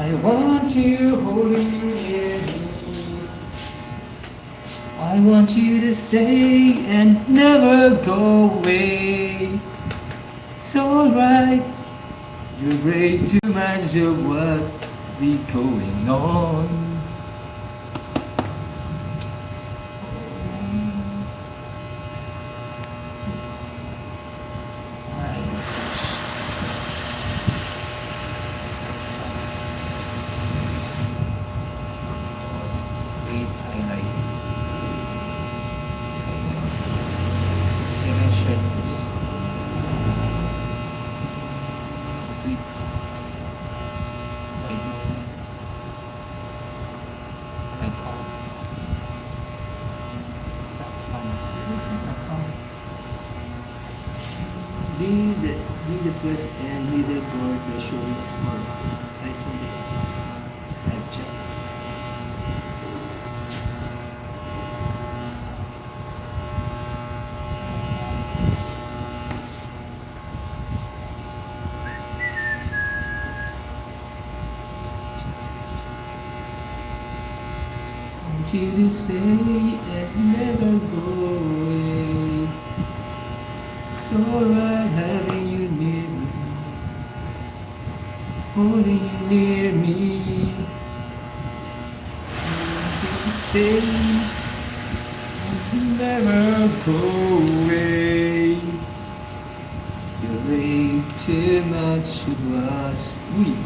I want you holding near me. I want you to stay and never go away. It's alright, you're great too much of what be going on. Wait, highlight. Second shirt is wait. Wait. Type on. Tap on. Be the first and leaderboard the show is for pricing the live chat. Want you to stay and never go away. It's alright having you near me, holding you near me. Want you to stay and never go away. You're way too much to us. Uy!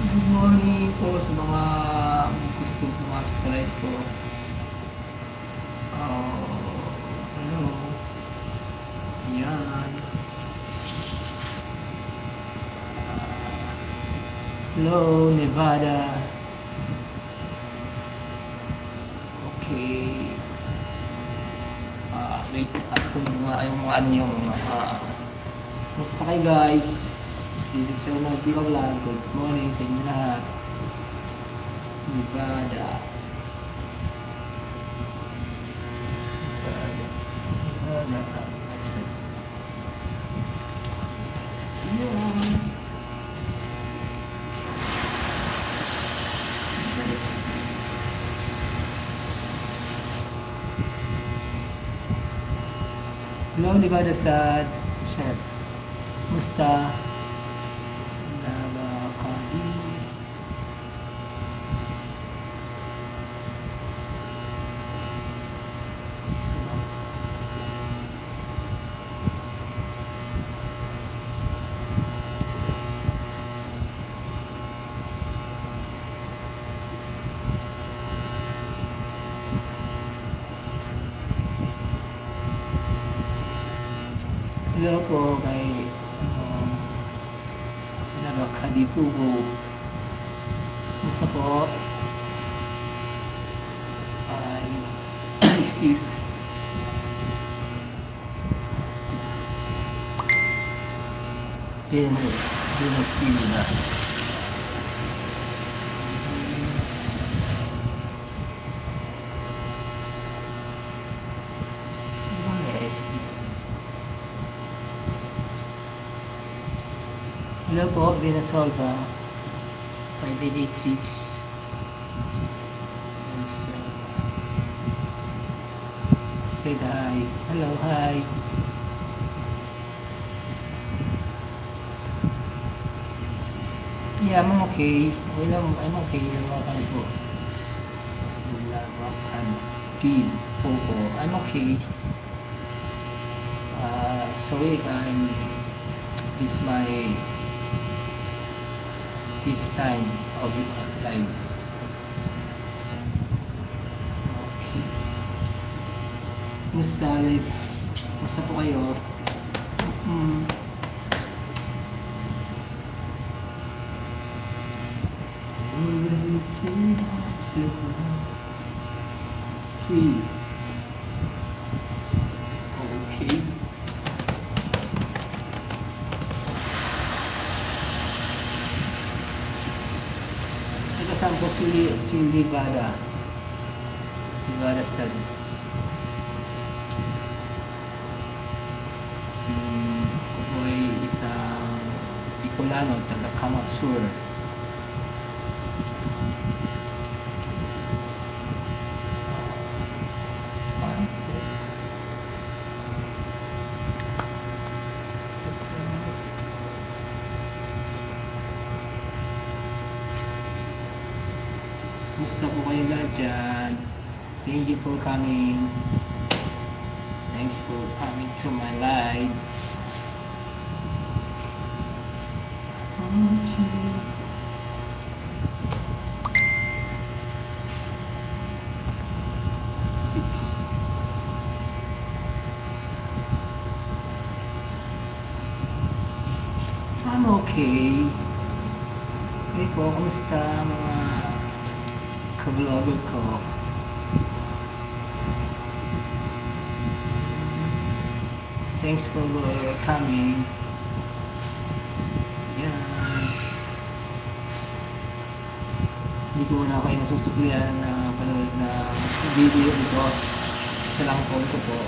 Good morning po sa mga gusto pumasok sa live ko. Hello. Ayan. Hello, Nevada. Okay. Wait. Kung yung ano yung musta kayo guys? This is Ronald Bicol. Good morning sa inyo lahat. Nevada. Hello, Nevada sa chat. Musta? Nabakali. Hello po kay Nabakali po po. Musta po? Ay, excuse. Venezuela. Yes. Hello po, Venezuela. 5886. Say hi. Hello, hi. Yeah, I'm okay. I'm okay. Lawakan po. Lawakan. Team. Foco. I'm okay. Sorry if it's my fifth time of live. Okay. Musta live? Musta po kayo? Three. Okay. Saan po si Livada? Livada Sad. Ako'y isang Bicolano, taga Kamatsur. Kumusta po kayo lahat dyan? Thank you for coming. Thanks for coming to my live. Six. I'm okay. Hey po, kumusta mga ka-vlogger ko? Thanks for coming. Yan. Hindi ko na kayo nasusuklian na panood na video because isa lang phone ko po.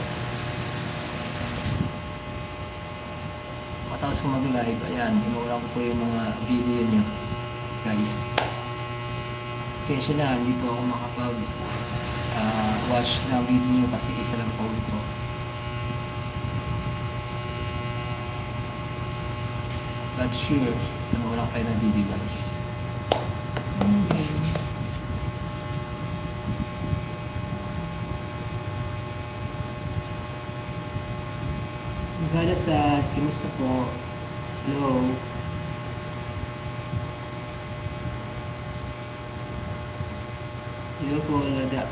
Matapos ko mag-live, ayan, pinuulan ko po yung mga video nyo, guys. Sensya na, hindi po ako makapag watch ng video nyo kasi isa lang phone ko. But sure, pinuulan kayo ng video, guys. Okay. Nagada sa kimusta po? Hello? Hello po, Labada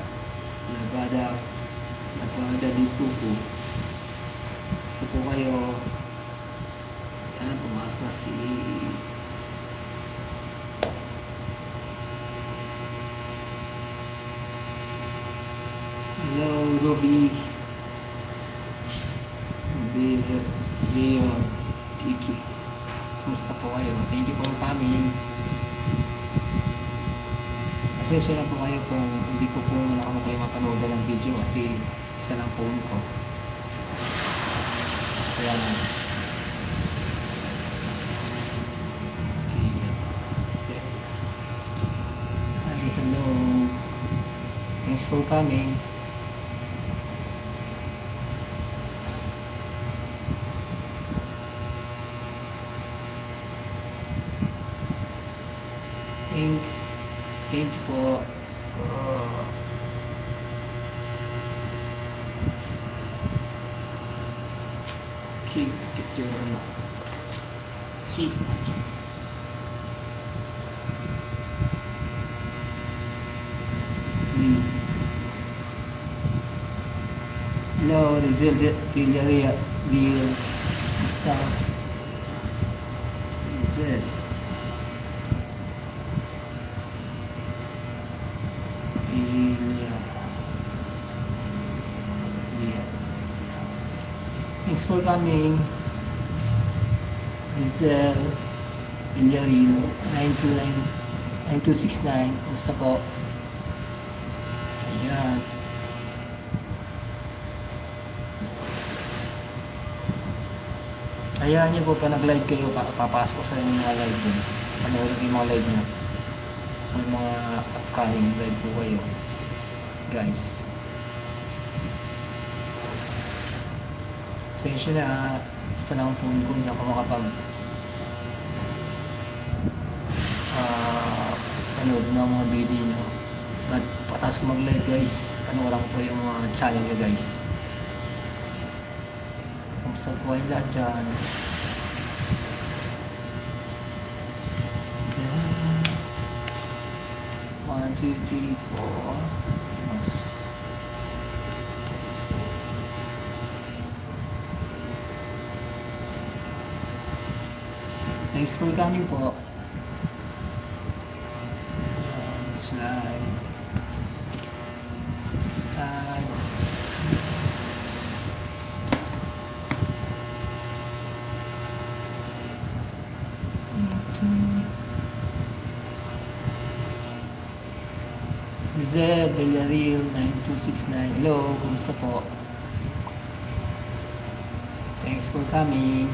di po. Gusto po kayo. Yan, pumasok na si hello, Robbie. Leo, Kiki. Kumusta po kayo? Thank you for coming. Pasensya na po kayo kung hindi ko po wala ako kayo mapanood ng video kasi isa lang phone ko. Kaya na. Okay. Hi, hello. Thanks for coming. Thanks. Thank you po. Okay, get your seat. Please. Hello, Rizal Villarreal. Basta. Rizal. Thanks for coming. Rizal Villarreal 9269. Kumusta po? Ayan. Hayaan niyo po pa nag-live kayo, papasok sa inyo mga live din. Panoorin yung mga live niyo. May mga upcoming live po kayo, guys. Pasensya na, isa lang phone ko, hindi ako makapag panood ng mga video nyo. But patas ko mag-live, guys. Panoorin ko po yung mga channel nyo, guys. Kamusta po kayo lahat dyan? 1, 2, 3, 4. Thanks for coming po. Slide. Zeb Villarreal 9269. Hello, kumusta po? Thanks for coming.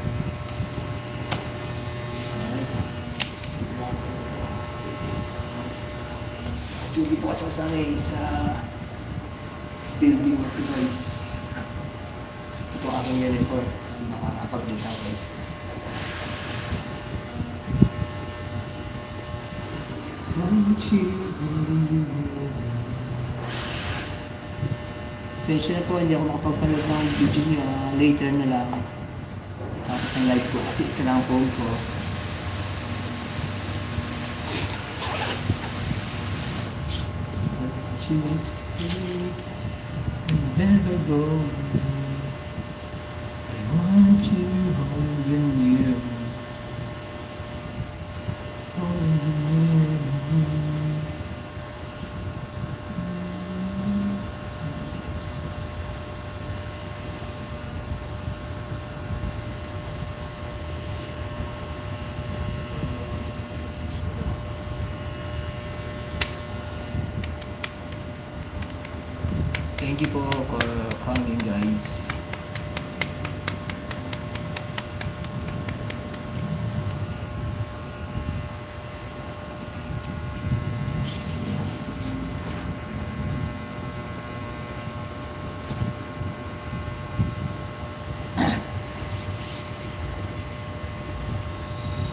Hindi po kasi masanay sa building na ito, guys. Ito po aking uniform kasi makakapag-dita, guys. Want you only you. Pasensya na po, hindi ako makapagpanood ng video niya. Later na lang. Tapos ang live ko kasi isa lang ang phone ko. Want you to stay and never go away. I want you holding near me. Holding near me. Thank you po for coming, guys.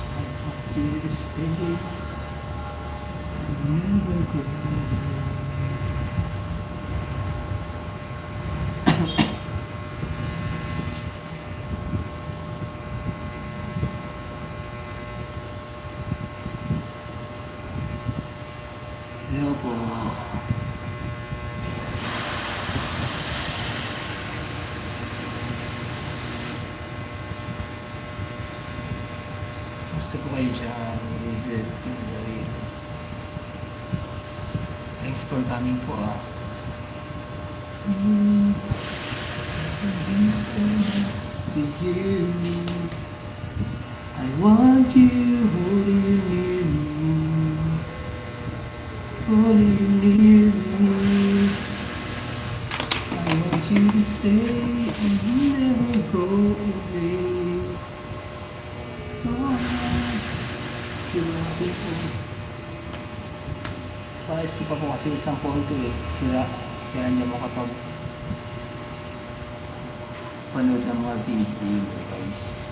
I want you to stay and never go away. Hello po. Gusto po kayo dyan, Lizette, Hillary. Thanks for coming po So much to you. I want you holding you near me. Holding you near me. I want you to stay and never go away. So sila kasi po. Paayos ko pa po kasi isang phone ko sira. Kaya hindi mo kapag panood ng mga video, guys.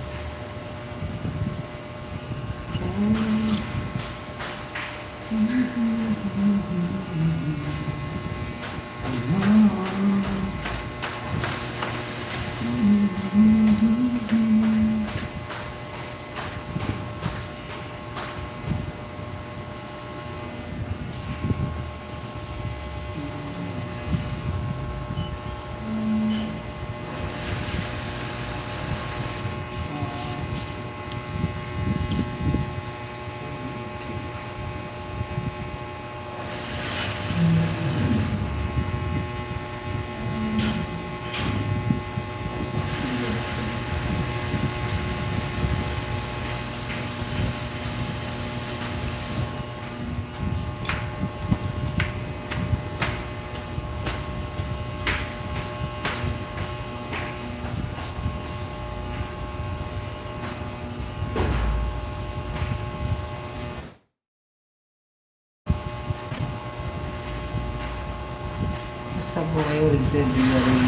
Basta po kayo reserve yung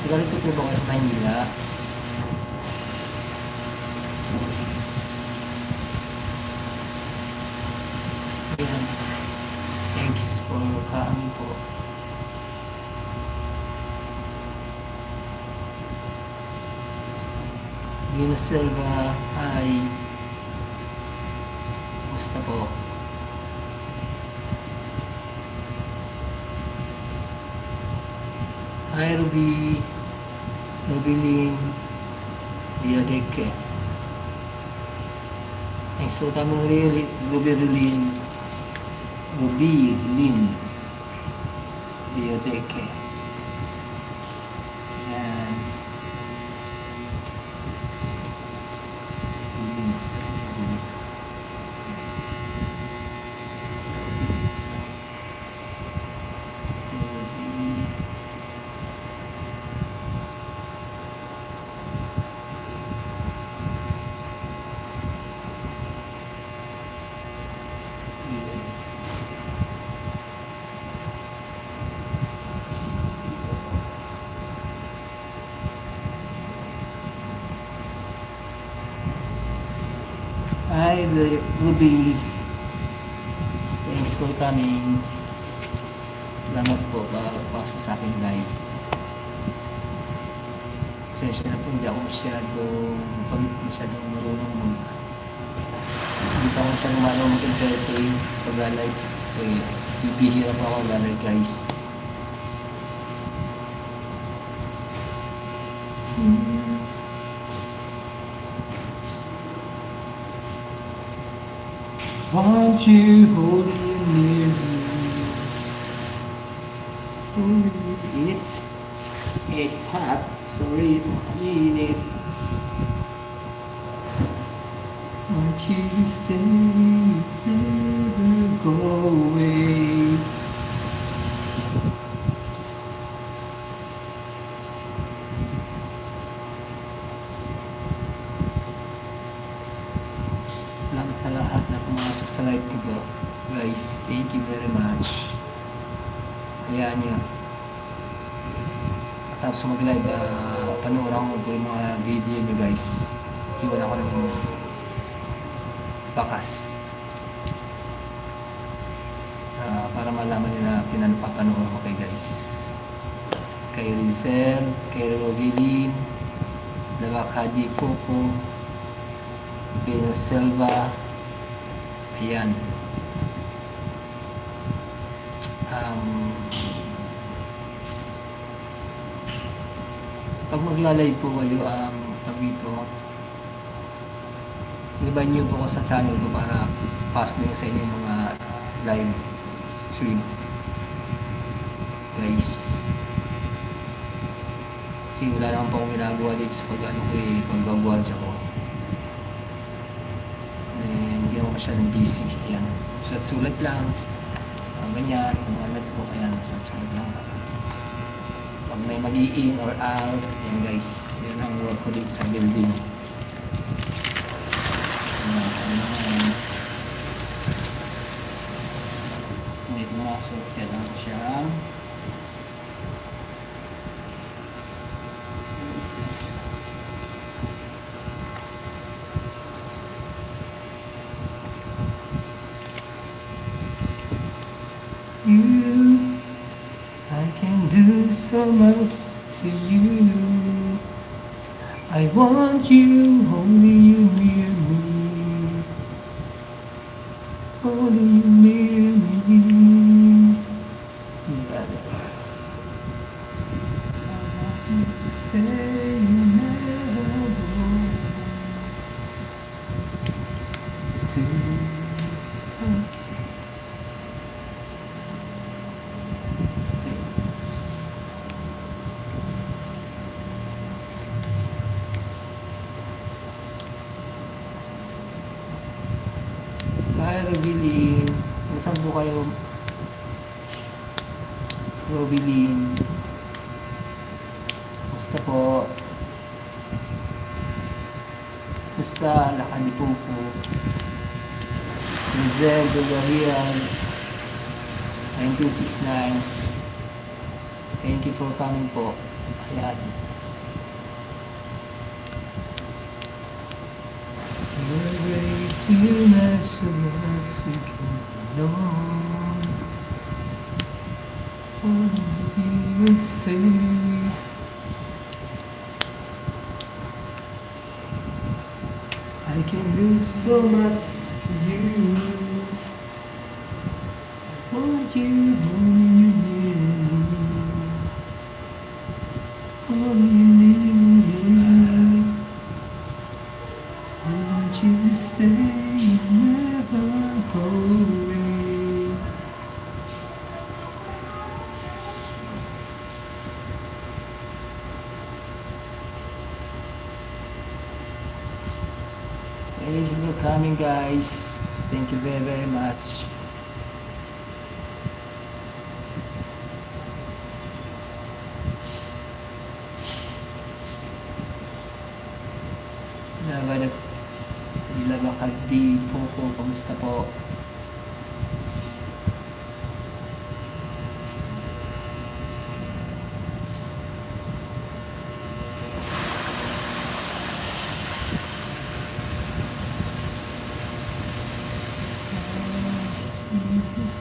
ganito po ba kayo sa Manila? Ayan. Thanks for coming po. Dino Silva, hi. Basta po. Hi Ruby, Rubilin, Diadeke. Thanks for coming, Rubilin, Diadeke. Ayan. Ruby. Thanks for coming. Salamat po pasok sa aking live. Pasensya na po, hindi ako masyadong marunong hindi pa ako masyadong marunong mag-entertain sa pag-live kasi bibihira po ako mag-live guys. Want you holding near me. Init. It's hot. Sorry, init. Want you to stay, never go away. Salamat sa lahat na pumasok sa live ko, guys. Thank you very much. Hayaan nyo. Tapos mag-live, panoorin ko yung mga video nyo, guys. Iwan ako ng bakas. Para malaman nyo na pinapanood ko kay guys. Kay Rizel, kay Rovilin, Labakadi Popo, Venus Selva. Ayan. Pag magla-live po kayo, tag dito, i-bind nyo po ko sa channel ko para pasok nyo sa inyong mga live stream, guys. Kasi wala naman po akong ginagawa dito sa pag-gagwadya ko. Hindi ako masyadong busy. Ayan, sulat-sulat lang, ganyan sa mga live ko. Ayan, sulat-sulat lang. Pag may mag-i-in or out, ayan guys, yan ang work ko dito sa building. May pumasok, yan ako siya. I can do so much to you. I want you, only you near me. Only you near me. Yes. I want you to stay and never go. Soon. Hi, Robilin. Nasaan po kayo? Robilin. Basta po. Basta, Lakani Pupo. Rizel, Bulgarian. 9269. Thank you for coming po. Ayan. You're way too much so much you can know. Only you would stay. I can do so much to you. I want you, only you need me. Only you need me. I want you to stay and never go away. Thank you for coming, guys. Thank you very, very much. Labakadi Popo, kamusta po?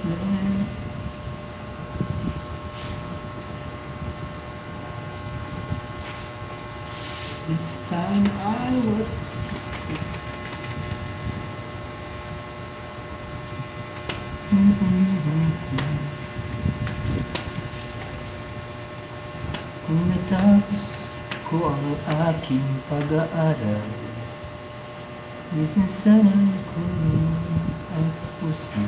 man. This time I was sick. Kung natapos ko ang aking pag-aaral, minsan sana ko ang tapos mo.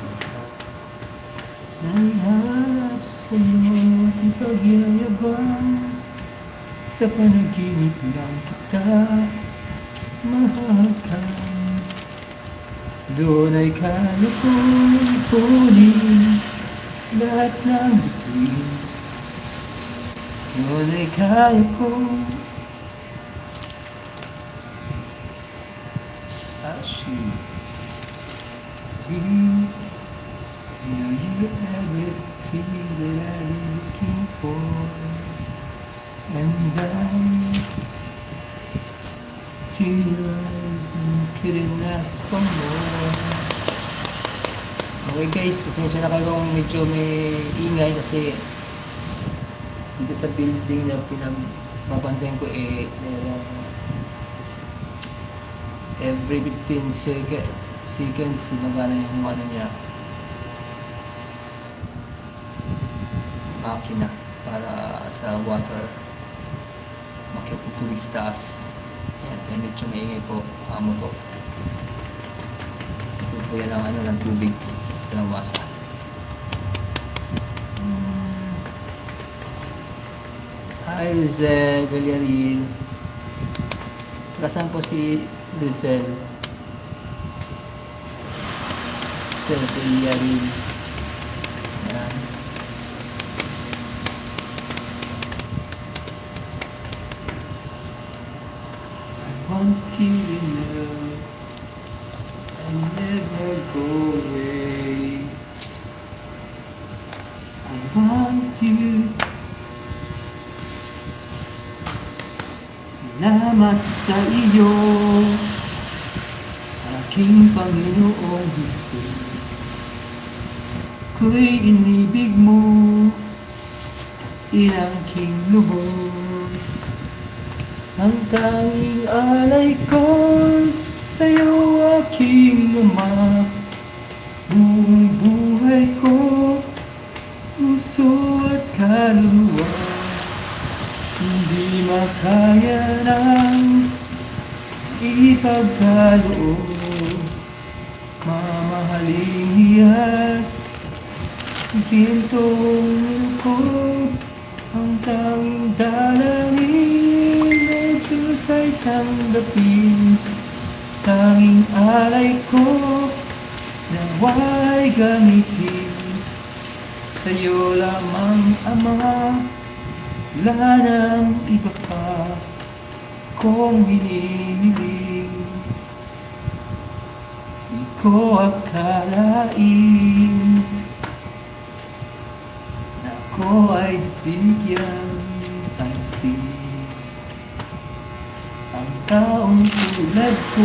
Naiharap sa'yo ang pagyayabang, sa panaginip lang kita mahakan. Doon ay kaya kong ipunin lahat ng bituin. Doon ay kaya kong achieve. You know you're everything that I'm looking for. And to your eyes and couldn't ask for more. Okay guys, pasensya na kayo kung medyo may ingay kasi dito sa building na pinagbabantayan ko merong every 15 seconds magana yung niya makina para sa water makita ng tubig sa taas. Ayan, kaya medyo maingay po amo to. Ito po yan ang ng tubig sa nawasa. Hi Rizel, Villaril. Kasan po si Rizel? Rizel, Villaril. Ayan. I want you to know I never go away. I want you. Salamat sa iyo, aking Panginoong Jesus. Ko'y inibig mo, inangking lubos. Ang tanging alay ko sa'yo, aking Ama. Buong buhay ko, puso at kaluluwa. Hindi makaya ng ipagkaloob. Mamahaling hiyas, gintong ko, ang tanging dalangin ng Diyos ay tanggapin. Tanging alay ko, nawa'y gamitin. Sa'yo lamang, Ama, wala nang iba pa kong hinihiling. Di ko akalain na ako ay bigyan pansin. Ang taong tulad ko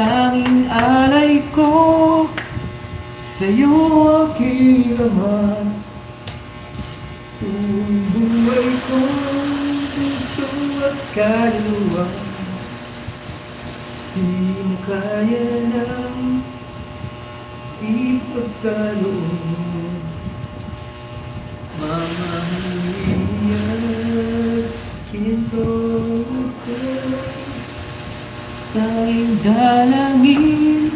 tanging alay ko sa'yo, aking Ama. Buong buhay ko, puso at kaluluwa. Di mo kaya nang ipagkaloob. Mamahiyas, kinto ko. Tanging dalangin,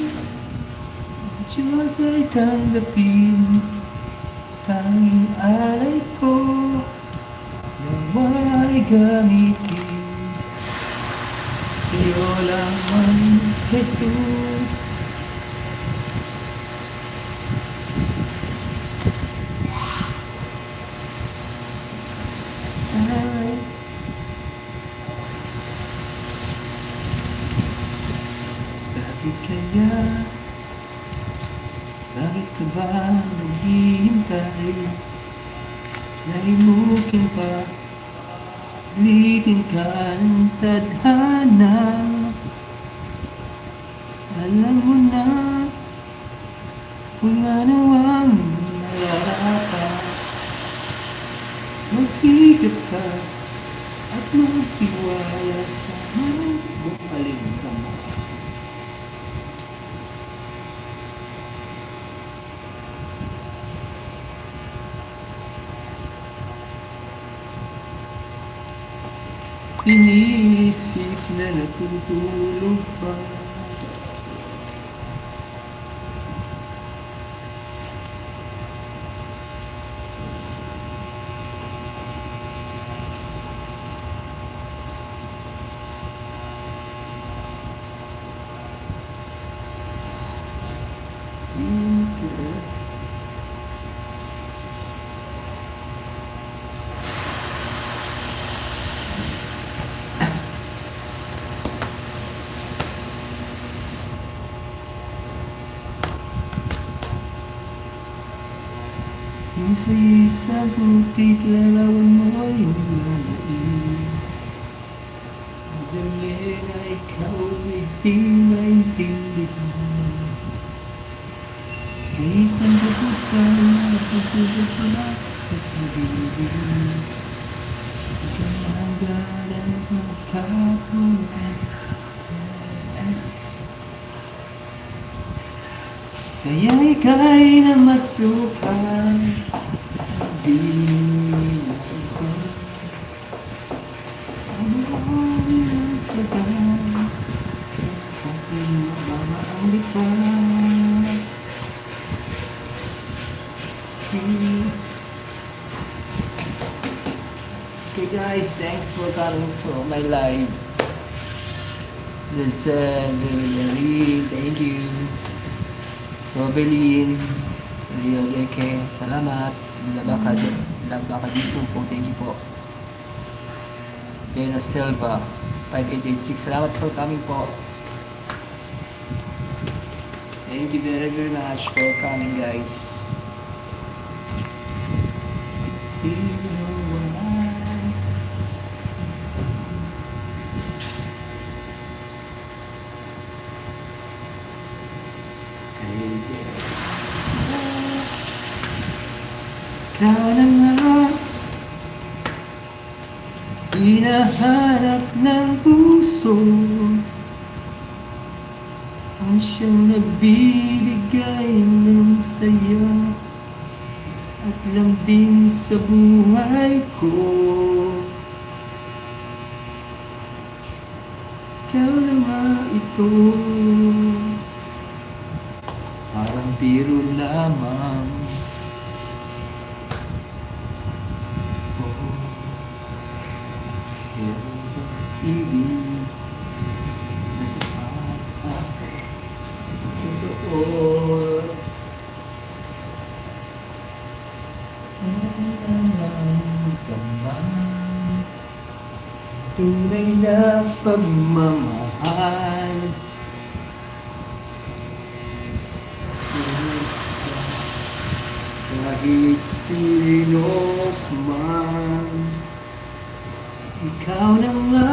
Diyos ay tanggapin. Tanging alay ko, nawa'y gamitin. Sa'yo lamang, Jesus. Bakit kaya Bakit ka ba naghihintay? Nalimukin pa, ulitin ka ng tadhana. Alam mo na kung ano ang nararapat. Magsikap ka at magtiwala sa mga bukaling ka mo. Iniisip na natutulog pa. Interest. Isa-isa butik larawan mo'y nilalain. Madali na ikaw di maintindihan. Kay isang bubus ka na natutulog mula sa pag-ibig. Ikaw ang galang magkatulad. Kaya ika'y namasukan sa dilim ko. Ano ang sagang aking mamaanglit pa. Okay guys, thanks for coming to my live. Very thank you. Robelin, Leo Leke, salamat. Labaka dito po, thank you po. Venus Silva, 5886, salamat for coming po. Thank you very much for coming guys. Ikaw na nga hinahanap ng puso, ang siyang nagbibigay ng saya at lambing sa buhay ko. Ikaw na nga ito, parang biro lamang. Ibig totoo tunay na pagmamahal. Kahit sino man, ikaw na nga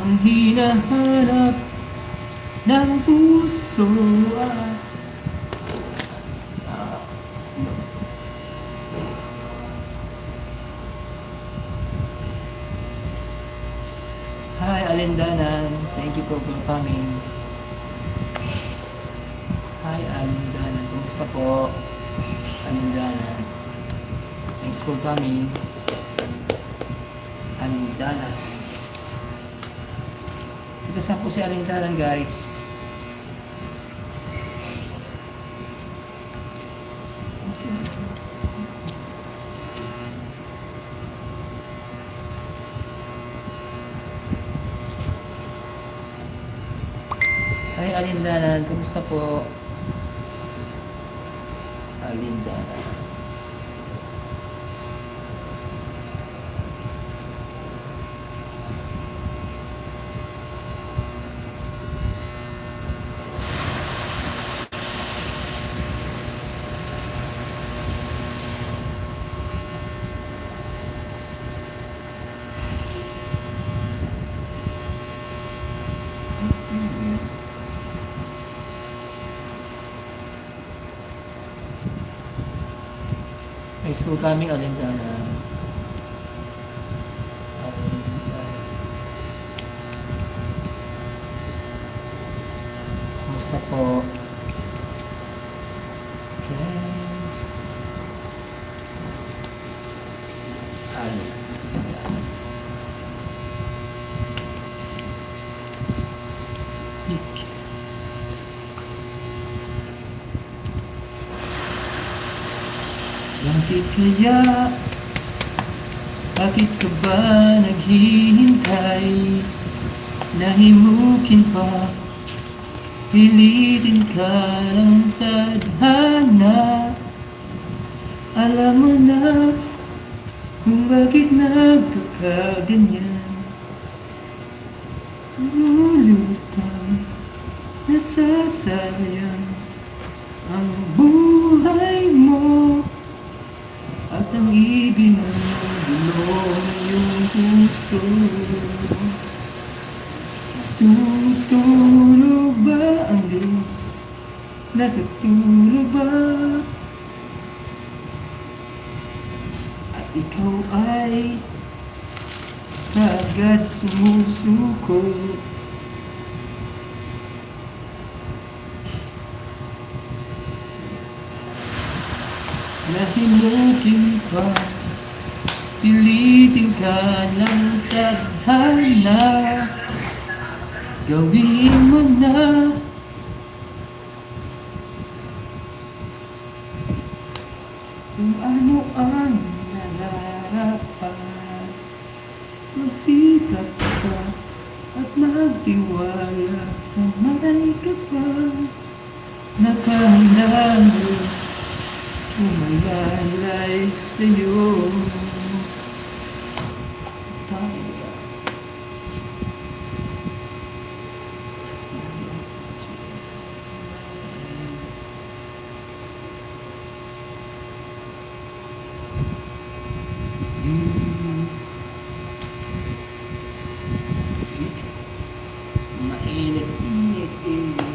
ang hinahanap ng puso. Hi Alindanan, thank you for coming. Hi Alindanan, kumusta po? Alindanan, thanks for coming. Alindanan, saan po si Alindanan guys? Hi Alindanan, kumusta po? Alindanan. Thanks for coming, Alintana. Alintana. Kumusta po? Thanks. Alintana. Ikis. Bakit kaya? Bakit ka ba naghihintay? Nahimukin pa, pilitin ka ng tadhana. Alam mo na kung bakit nagkakaganyan. Lulutang, nasasayang ang buhay mo. At ang ibinangulo ng iyong puso. Tutulog ba ang Diyos? Nakatulog ba? At ikaw ay kagad sumusuko. Nahimukin pa, pilitin ka ng tadhana. Gawin mo na kung ano ang nararapat. Magsikap ka at magtiwala sa may kapal. Nakanangos umalalay sa'yo. Tayo. Mainit, init, init.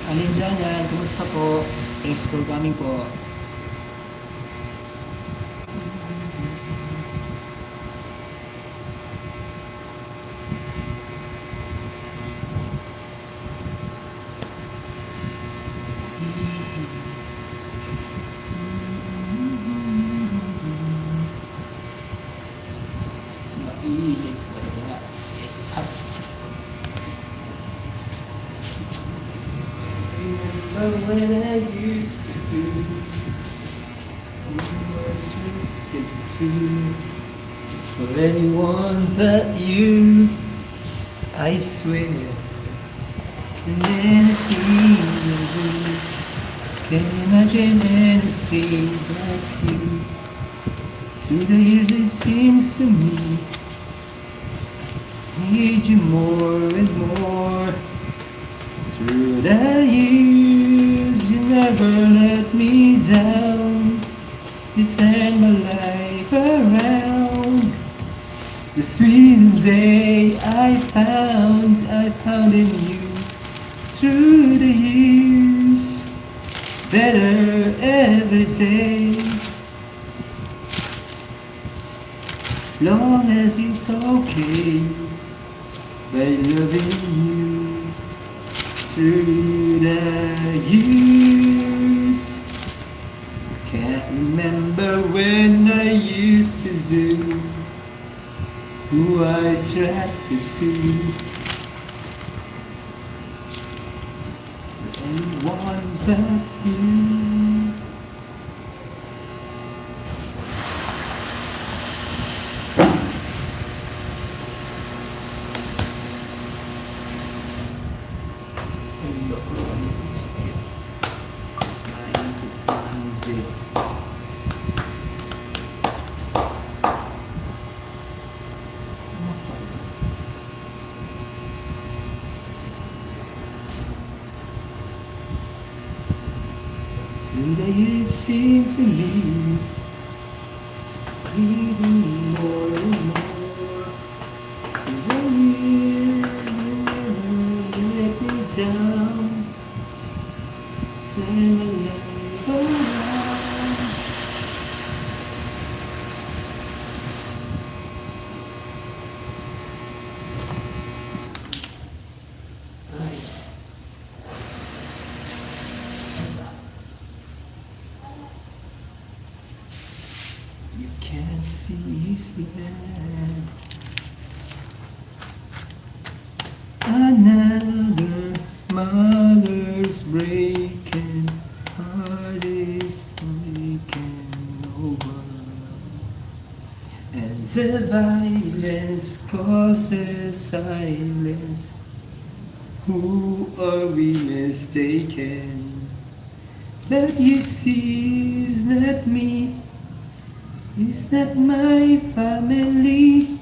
Alindanan, kumusta po? Thanks for coming po. Mainit talaga. It's hot. Remember when I used to do what twisted to for anyone but you, I swear. And anything you do, can't imagine anything like you. Through the years it seems to me I need you more and more. Through the years, you never let me down. You turned my life around. The sweetest day I found in you. Through the years, it's better every day. As long as it's okay, by loving you. Through the years, can't remember when I used to do who I trusted to. Anyone but you. And it seemed to me, even more and more, you let me down, turn my life around. You can't see his man. Another mother's breaking, heart is taken over, and the violence causes silence. Who are we mistaken? That you see is not me. Is that my family?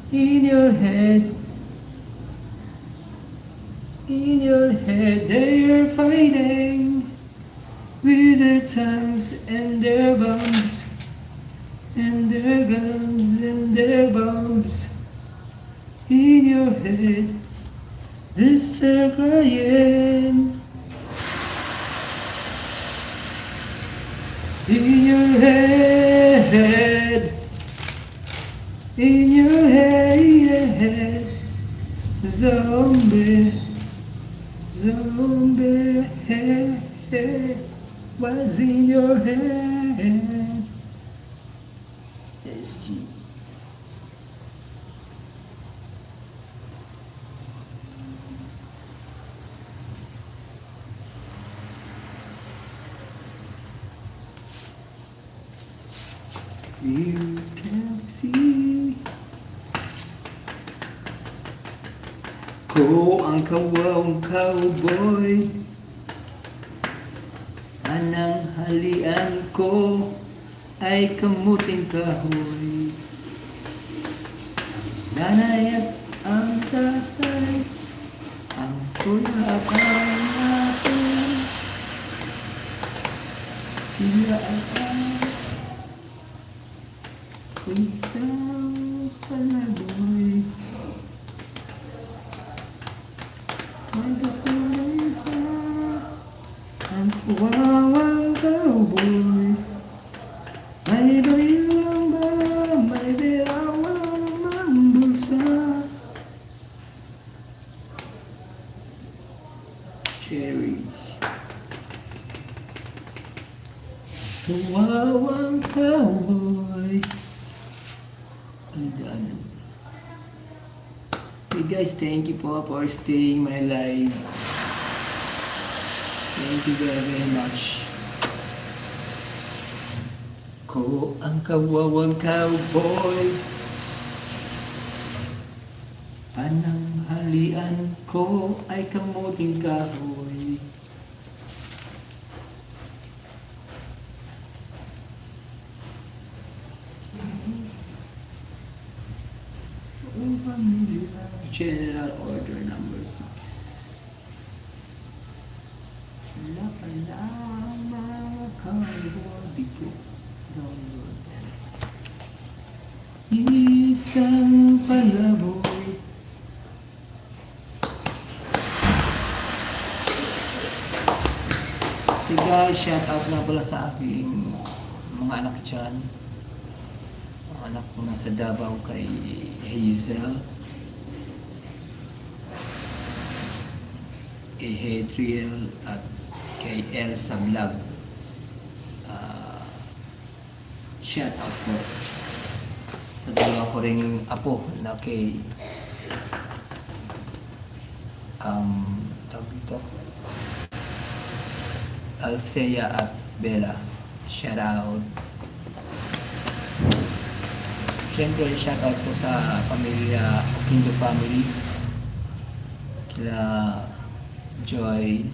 In your head they're fighting with their tongues and their bombs and their guns and their bombs. In your head they're crying. In your head, zombie, what's in your head? SG. You can see ko ang kawawang cowboy, anang halian ko ay kamuting kahoy. Nanay at ang tatay, ang kuya at ang ate, sila at ang isang palaboy. Magkapulis ba ang kawawang cowboy? May barilang ba? May birawang bulsa? Cherry. Kawawang cowboy. Hey guys, thank you po for staying my live. Thank you very, very much. Ko ang kawawang cowboy, pananghalian ko ay kamuting kahoy. General Order number 6. Salamat Ronald Bicol. Download yan. Isang palaboy. Hey guys, shout out na pala sa aking mga anak dyan. Mga anak ko nasa Davao kay Hazel, kay Hedriel at kay Elsa Vlog. Shout out po sa dalawa ko ring apo na kay tawag dito, Althea at Bella. Shout out. Siyempre, shout out po sa pamilya Oquindo family. Kila Joy,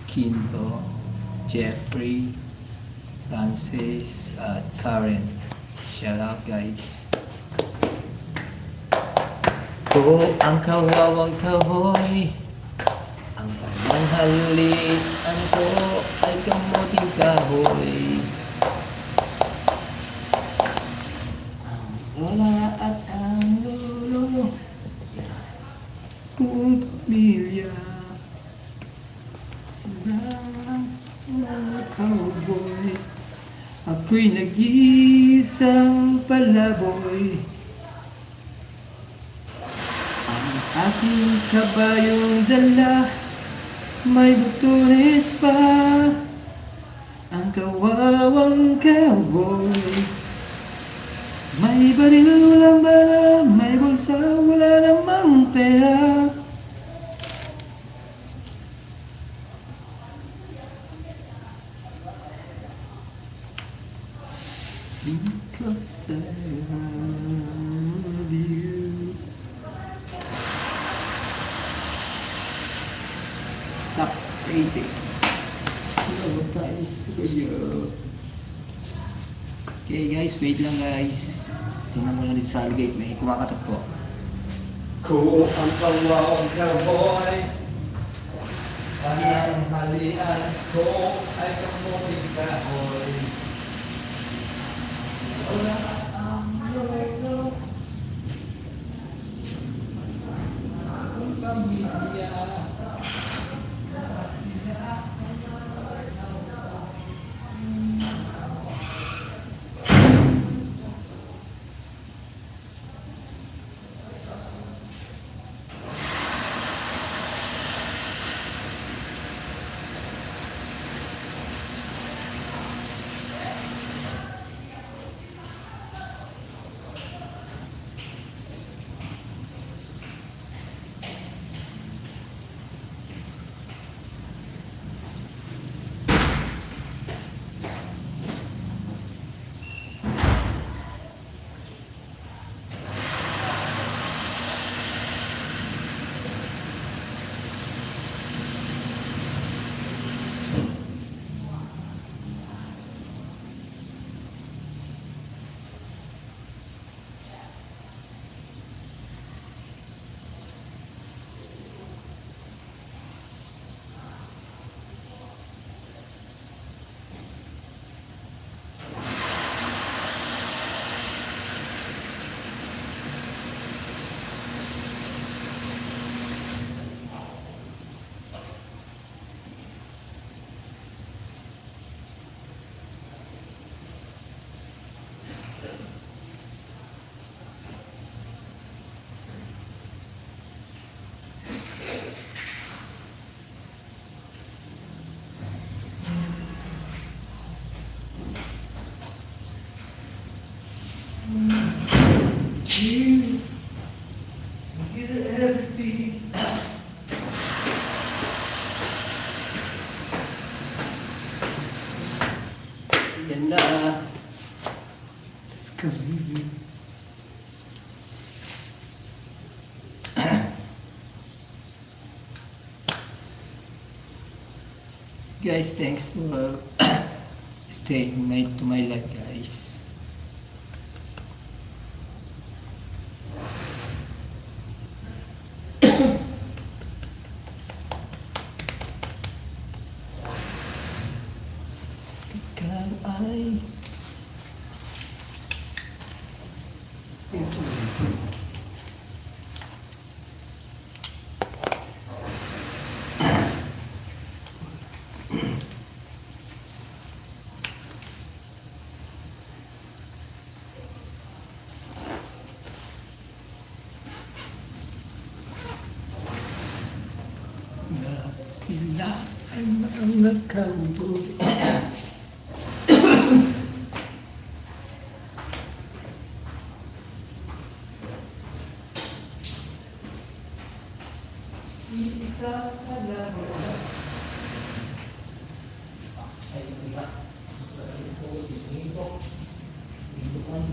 Quinto, Jeffrey, Francis, at Karen. Shout out guys. Oo, ang kawawang kahoy, ang kanyang halian ko ay kamuting kahoy. Ang lola at ang lolo kung pamilya, sila mga cowboy. Ako'y nag-iisang palaboy. Ang aking kabayong dala may buturis pa. Ang kawawang cowboy, may baril walang bala, may bulsa wala namang pera. Because I love you. Top rating. Hello guys, kayo. Okay guys, wait lang guys. Tingnan mo lang dito sa Algate, may kumakatok po. Kung ang kawawang cowboy, ang halian ko ay kamuting kahoy. Wala ang lolo, ang pamilya, sila. You get everything. Yan na. It's coming. Guys, thanks for staying to my life, guys. Lahat sila ay mga cowboy. Isa ka lang. Ay, iba. Ito.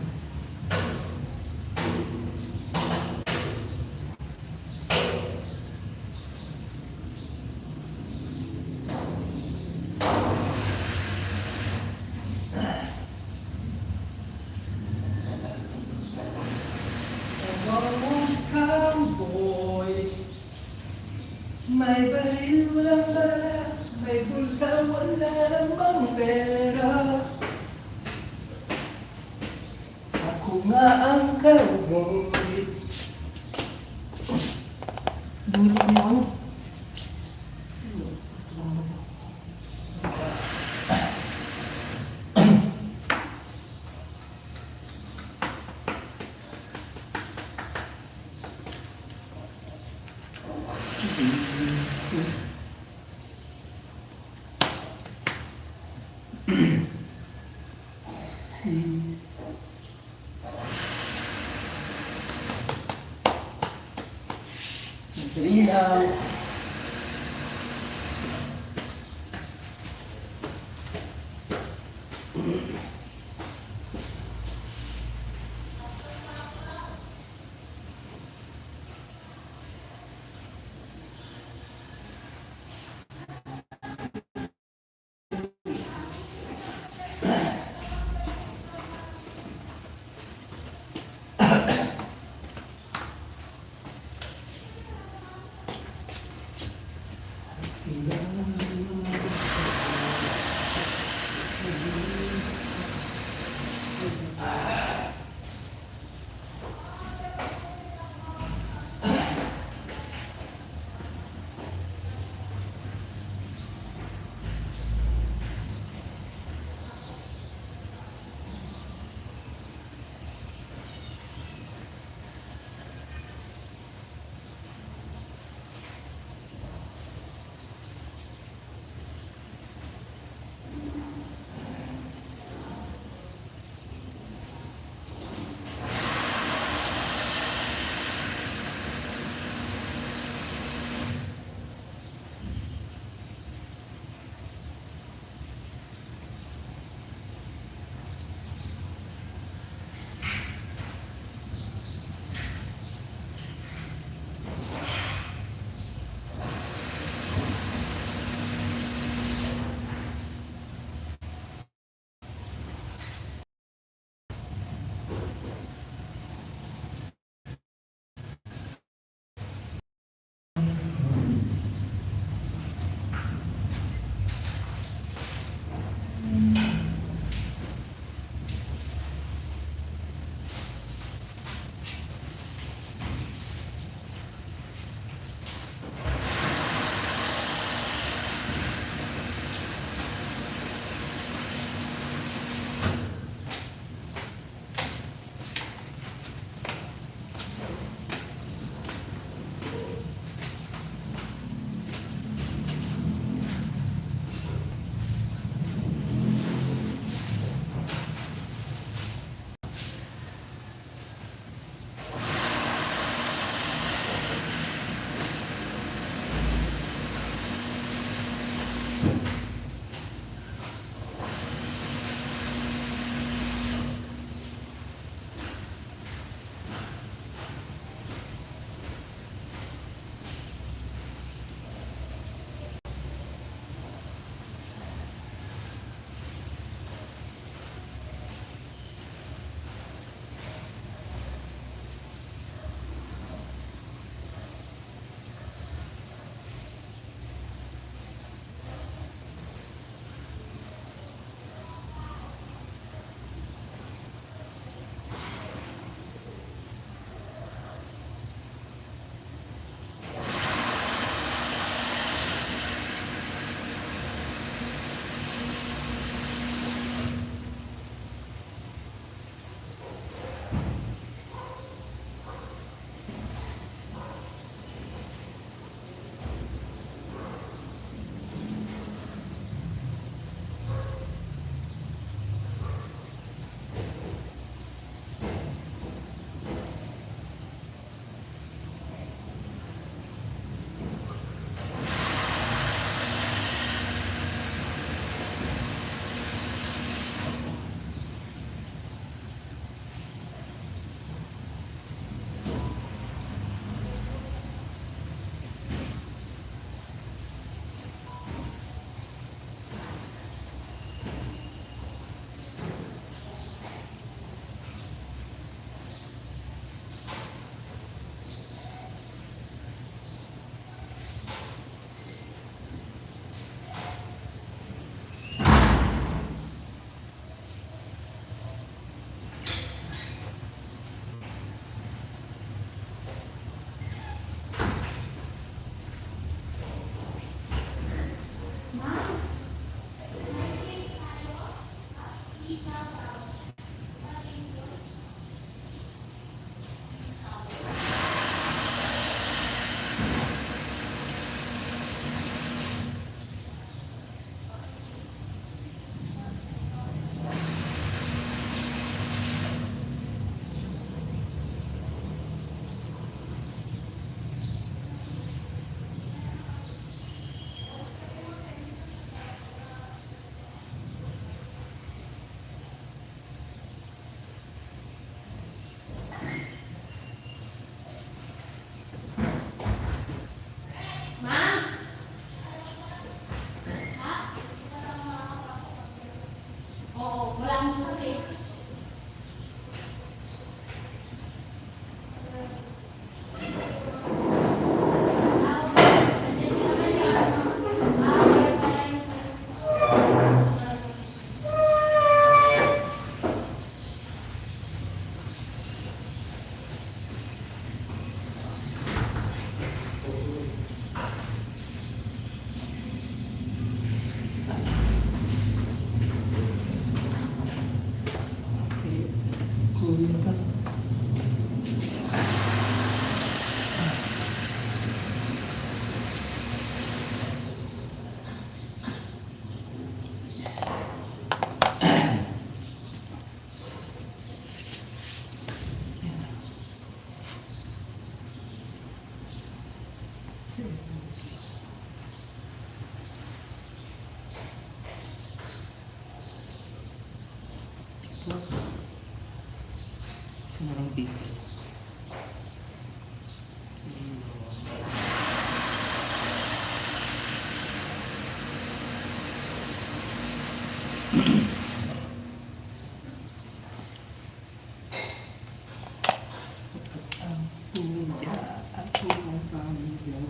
Cowboy, may baril walang bala, may bulsa wala namang pera. Ako nga ang cowboy. Dulot mo ako. Sandali lang. punta. Sinarang people. Ang puya, ako ang pamilya.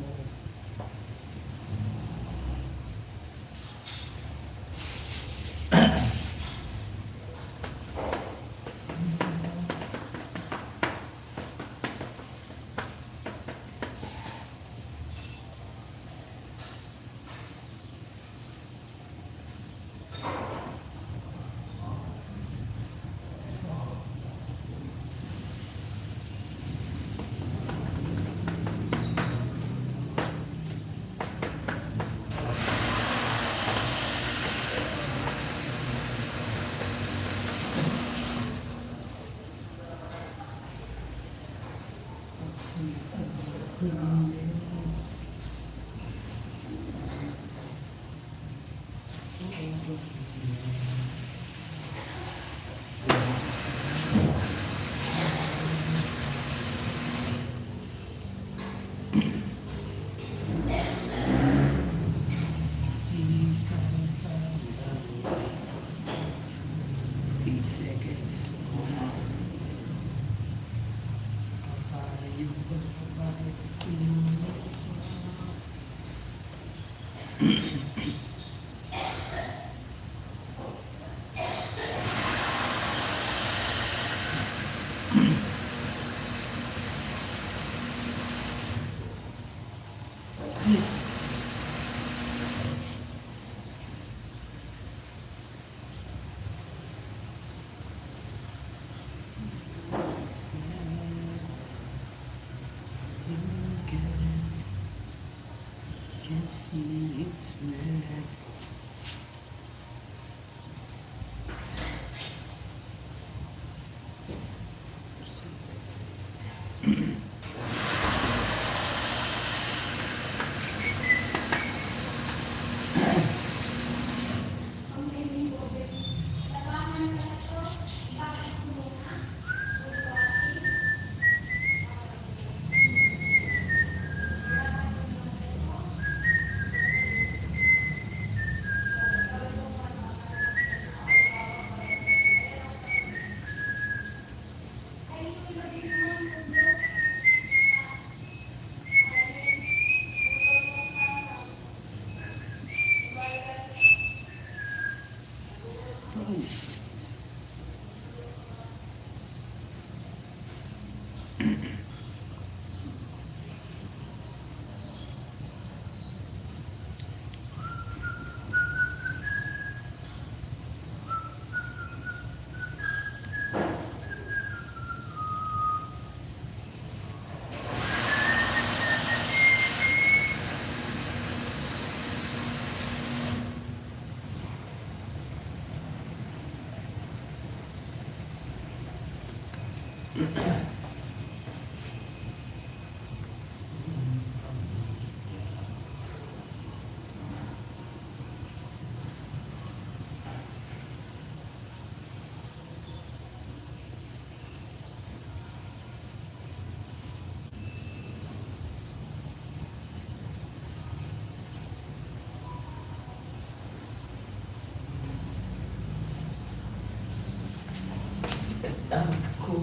Can see it's red. Ako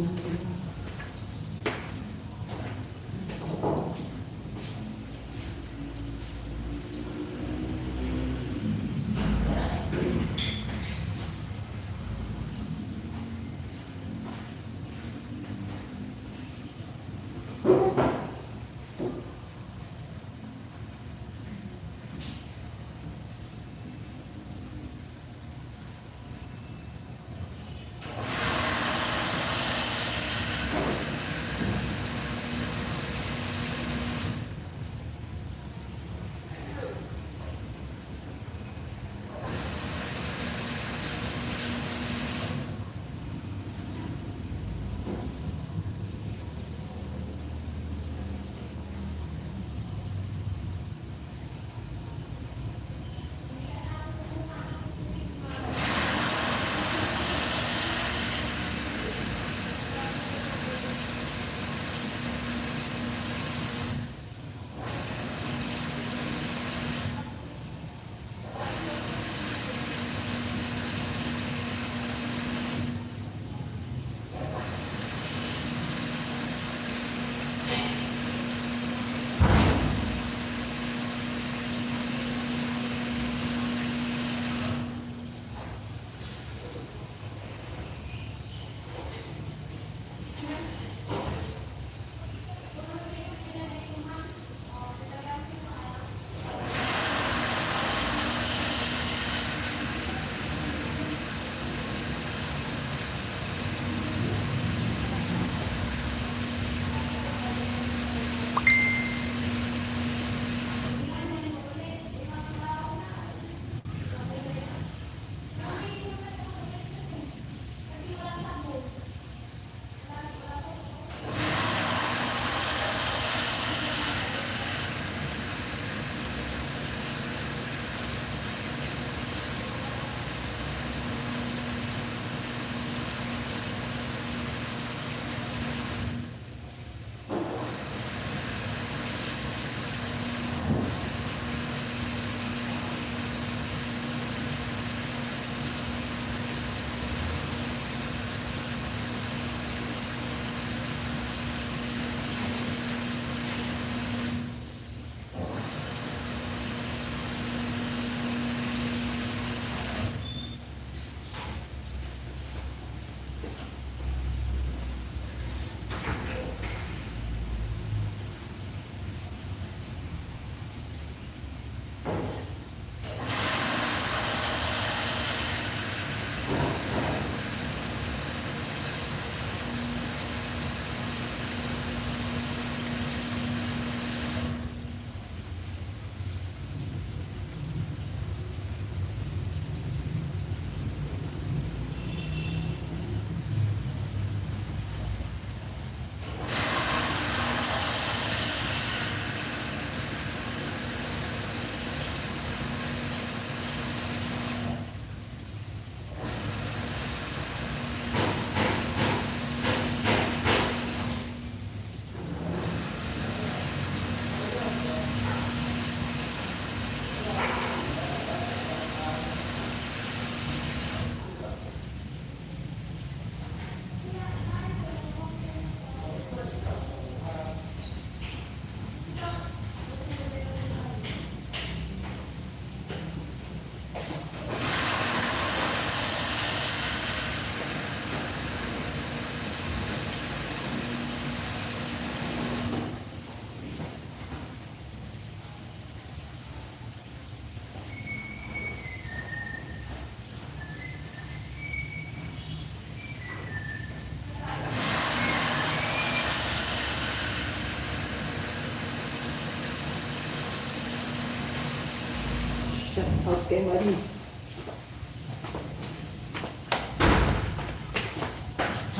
Shout out kay Marie.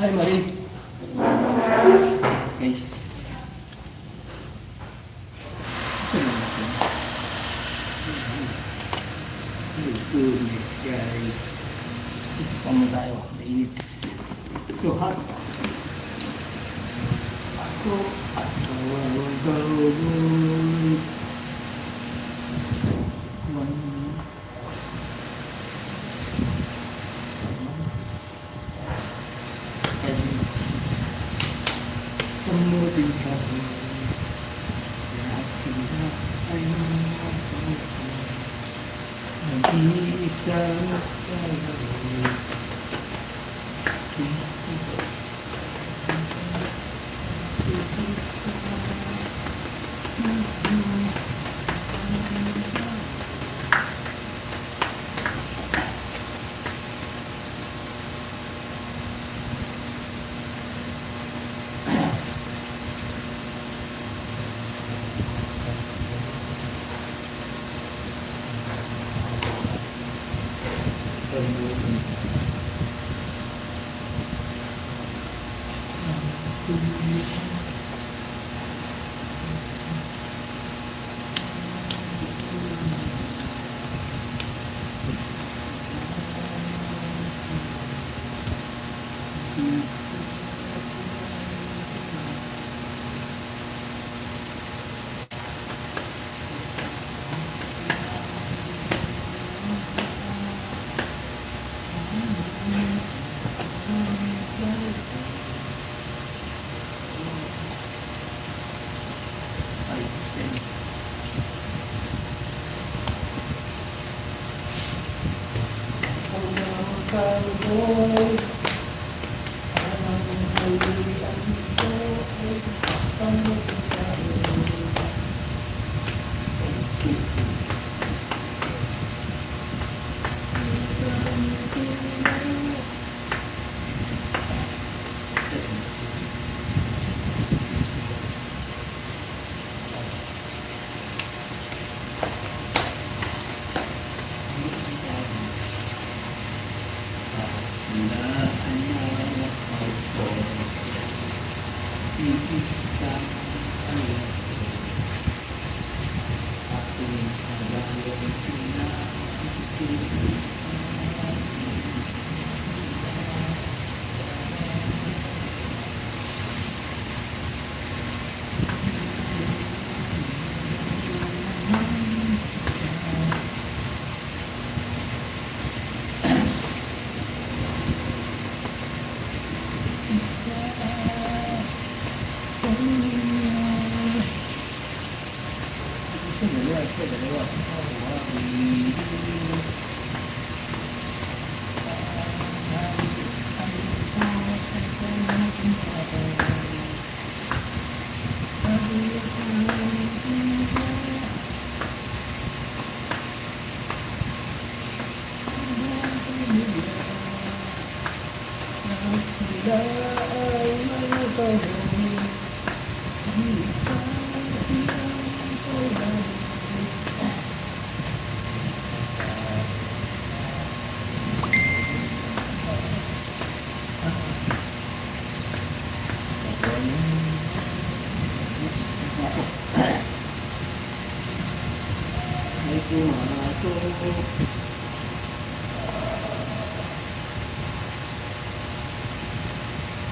Hi Marie. Guys. Goodness guys. Ito pa mo tayo. Mainit. So hot. Ako will go. Pumutin ka po. Lahat sila ay nag-iisang pagkakas.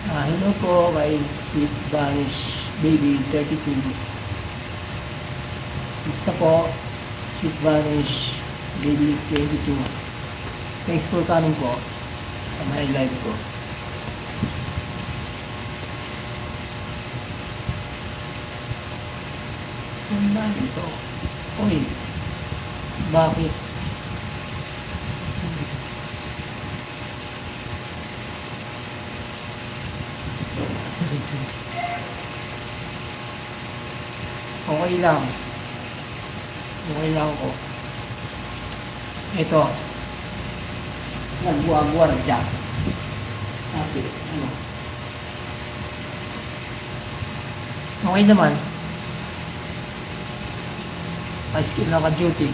Hello po kay Sweet Vanish Baby 32. Gusto po Sweet Vanish Baby 22. Thanks for coming po sa my live ko. Ang dami ito. Uy, bakit? Okay lang. Okay lang ako. Ito. Nagbuwag-war dyan. Kasi, ano. Okay naman. High skill na ka-duty.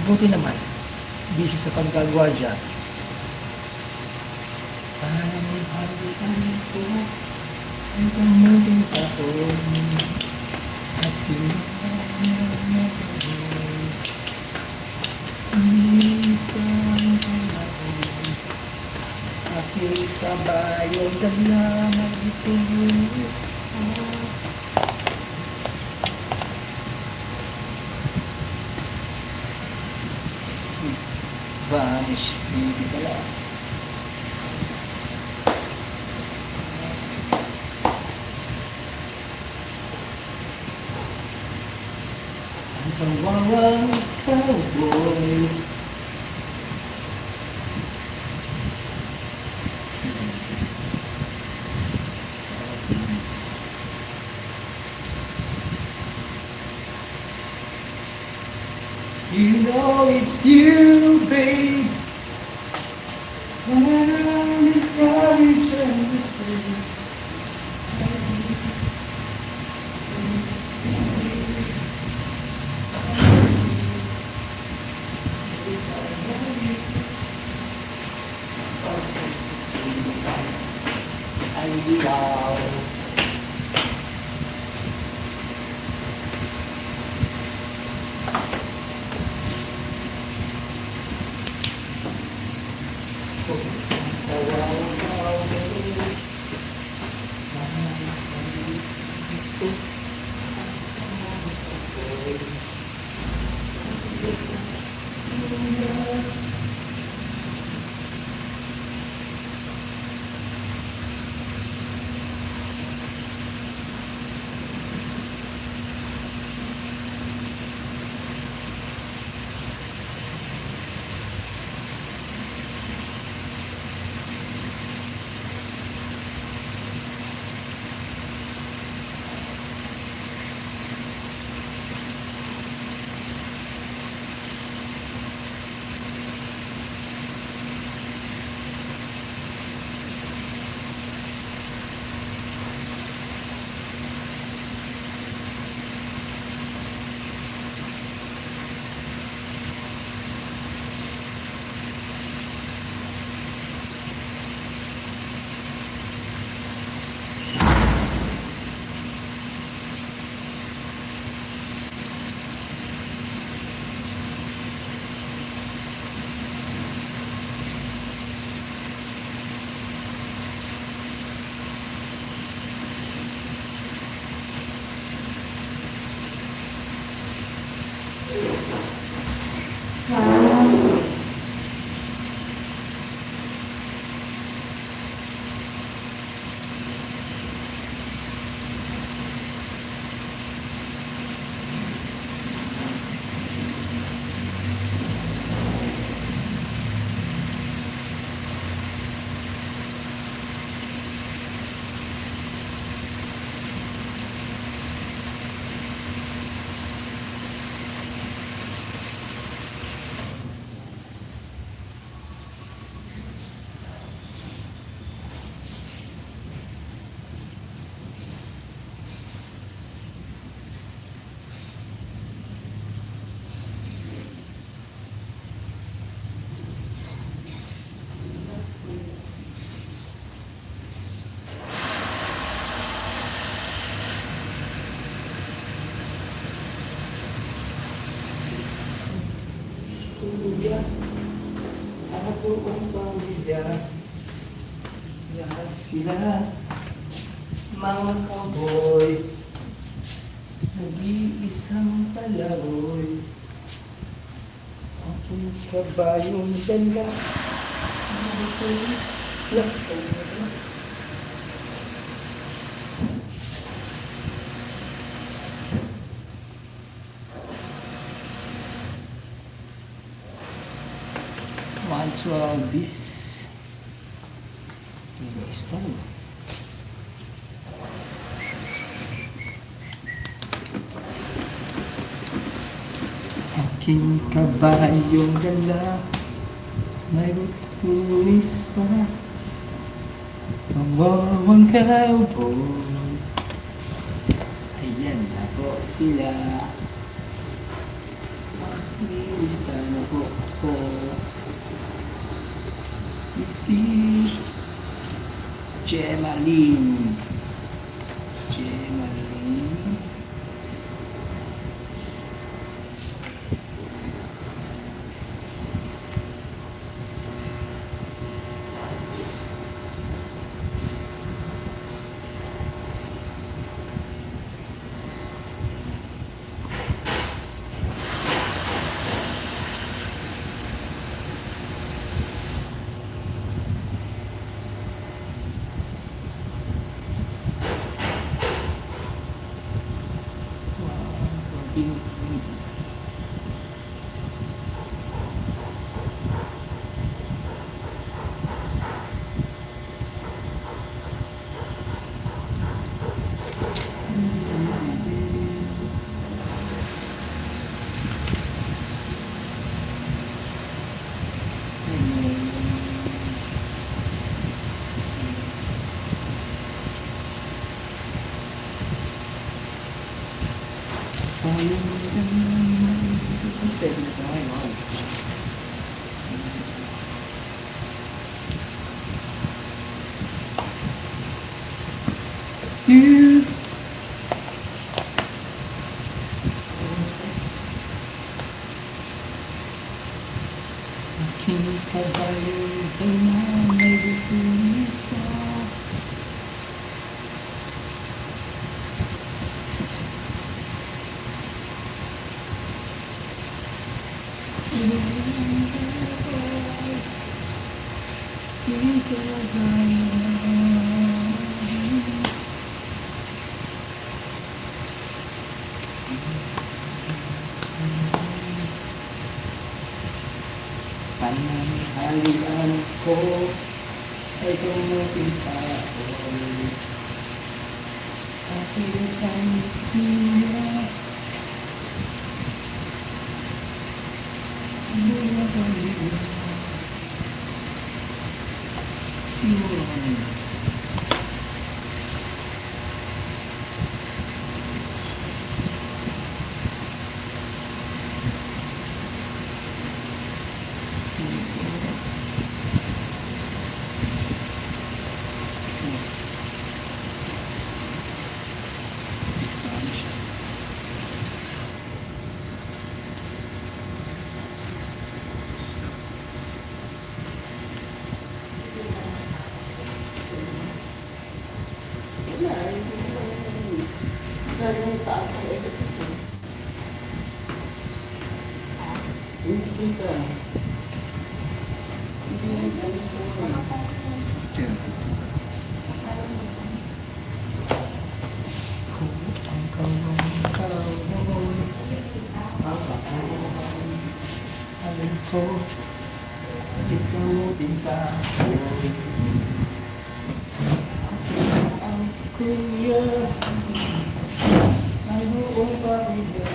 Buti naman, busy sa pagkagwardya. Pahalikan ko ang pamumuting taon at sinasama ko. Minsan panahon, aking kabayong dala magtulis ako. Sweet vanish baby pala. Ang kawawang cowboy. You know it's you, babe. When I'm discouraged and afraid. Ay, wow. Pamilya, ako ang pamilya. Lahat sila, mga cowboy, nag-iisang palaroy. Aking kabayong dala, mga tulis, lakay na ba? Mantua bis ini stone. Aking kabayong dala, may tulis pa, pangwawang cowboy. Ayan na po sila. Artista na po ako. Si Gemaline. Gemaline. You aking kabayo ay may isa. Pananghalian ko ay tumuting pa ako. Kahit ang hiya, hindi na baliw. Siguro kami. Yung taas ng SSS. Hindi kita. Hindi yung guys mo. Kung ang kawang alam ko, ikaw din ba ako? Ang kuya ay buong pamilya.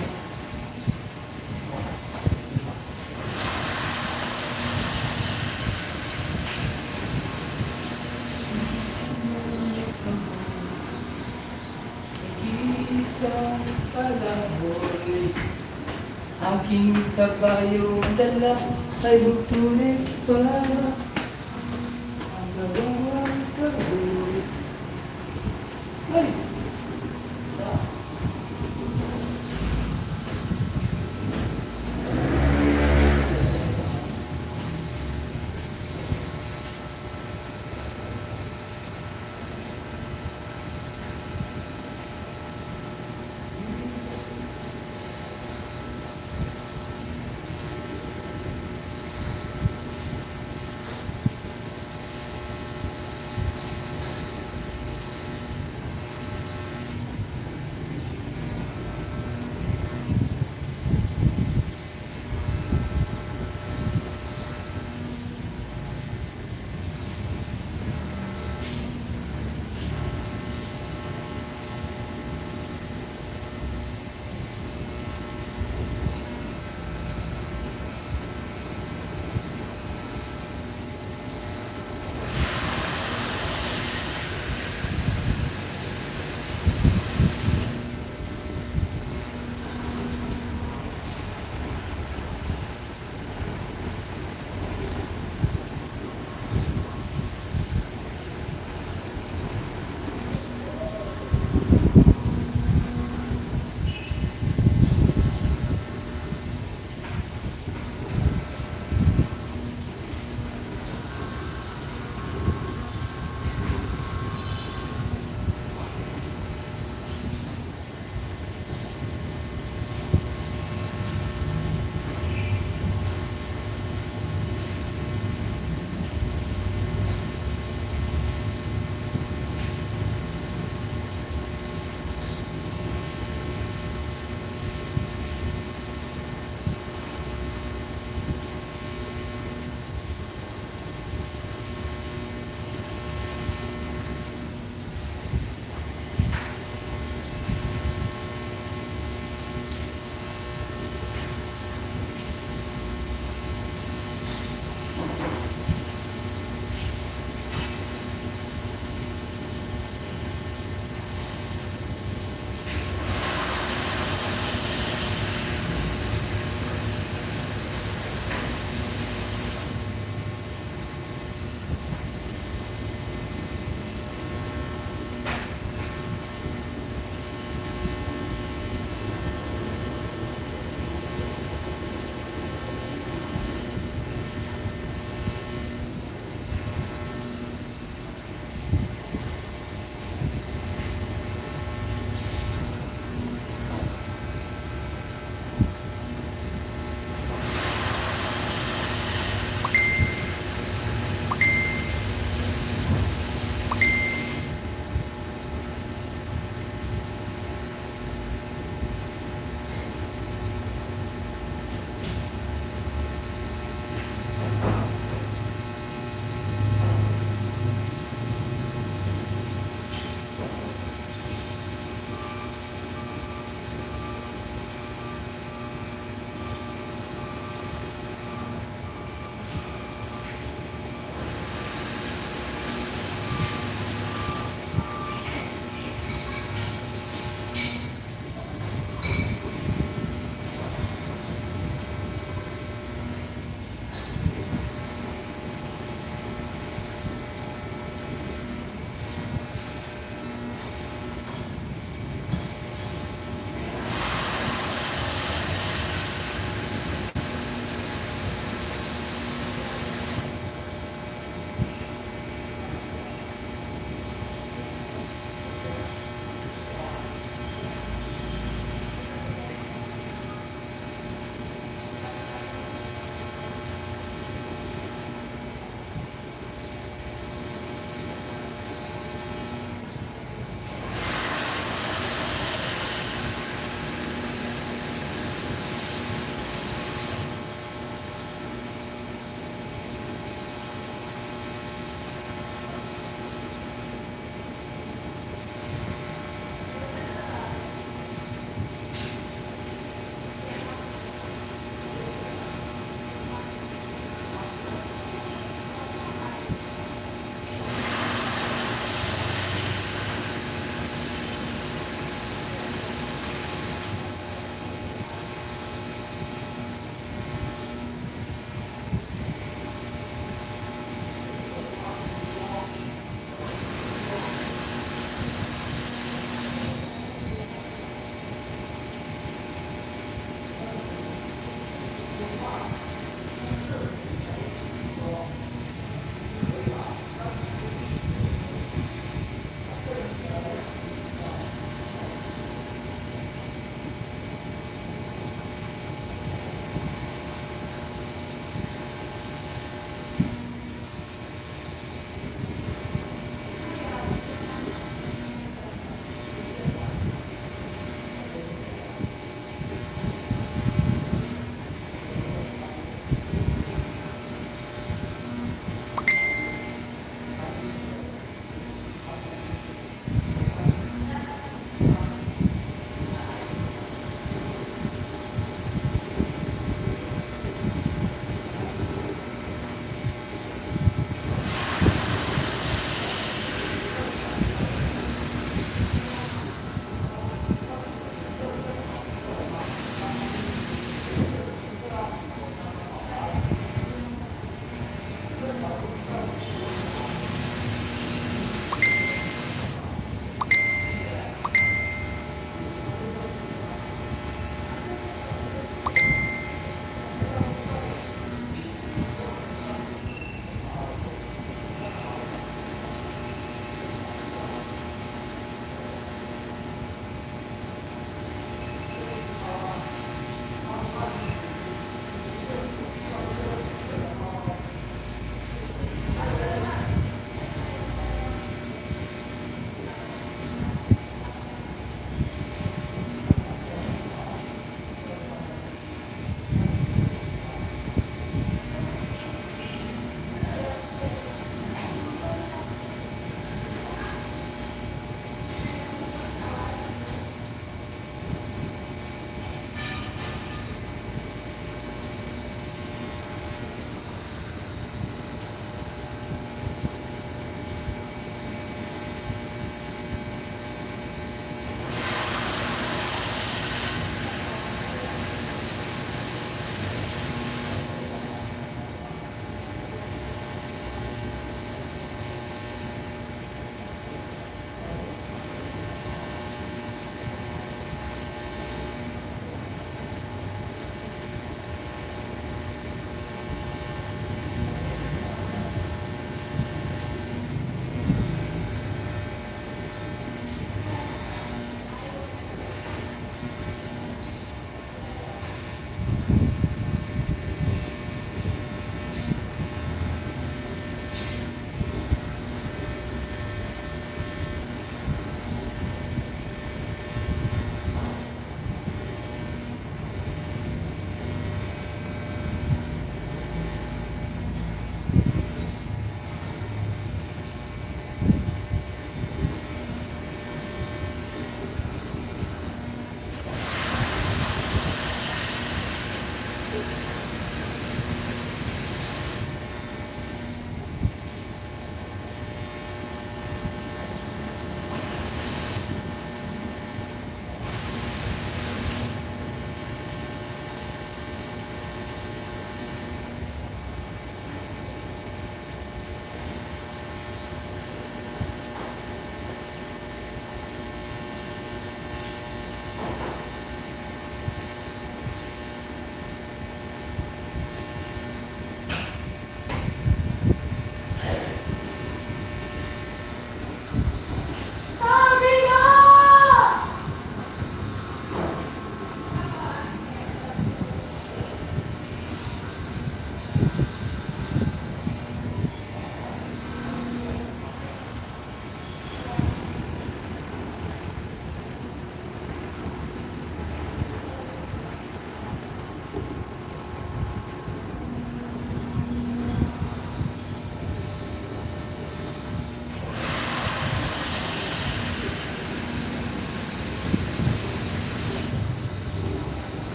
Isang kalaboy, aking kabayong dala ay butulis pa. Ang gawang kaboy ay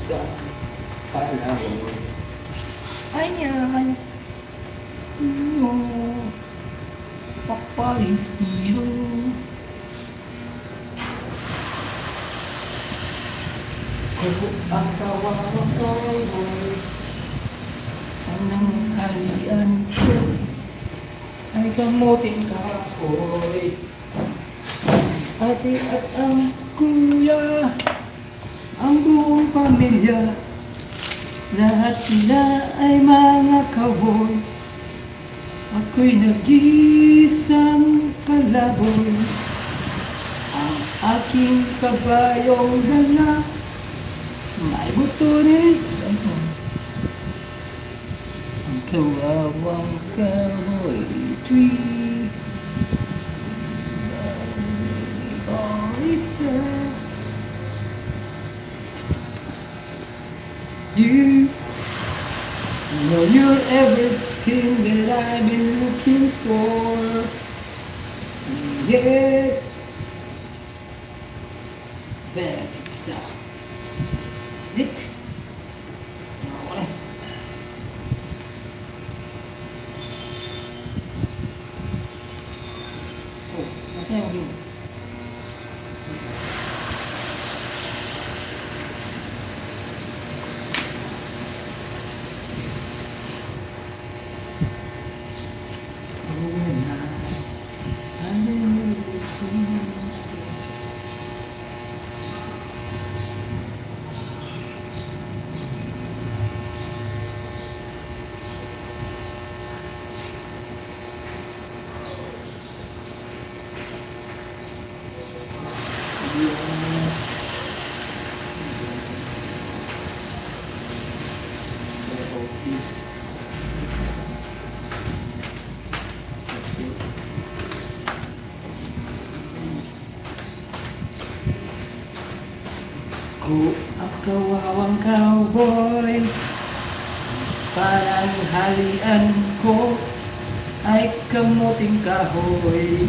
Sa panahon. Ayan. No. Papalistiro. Kung ang kawawang ko'y anong halian ko ay kamuting kahoy. Ate at ang kuya, ang buong pamilya, lahat sila ay mga kahoy. Ako'y nag-iisang palaboy. Ang aking kabayong dala, may butones. Ang kawawang kahoy tree, you know you're everything that I've been looking for. Yeah. Benefit sa lit. Okay. Oh, nasa yung game? Ko ang kawawang cowboy, parang halian ko ay kamuting kahoy.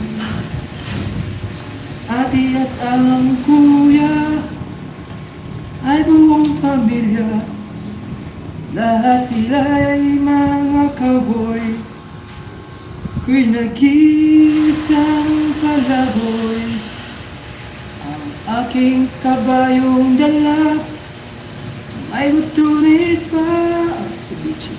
Ate at ang kuya ay buong pamilya, lahat sila ay mga kahoy. Ko'y nag-iisang palaboy. Ang aking kabayong dala, may butulis pa. Sa bichi.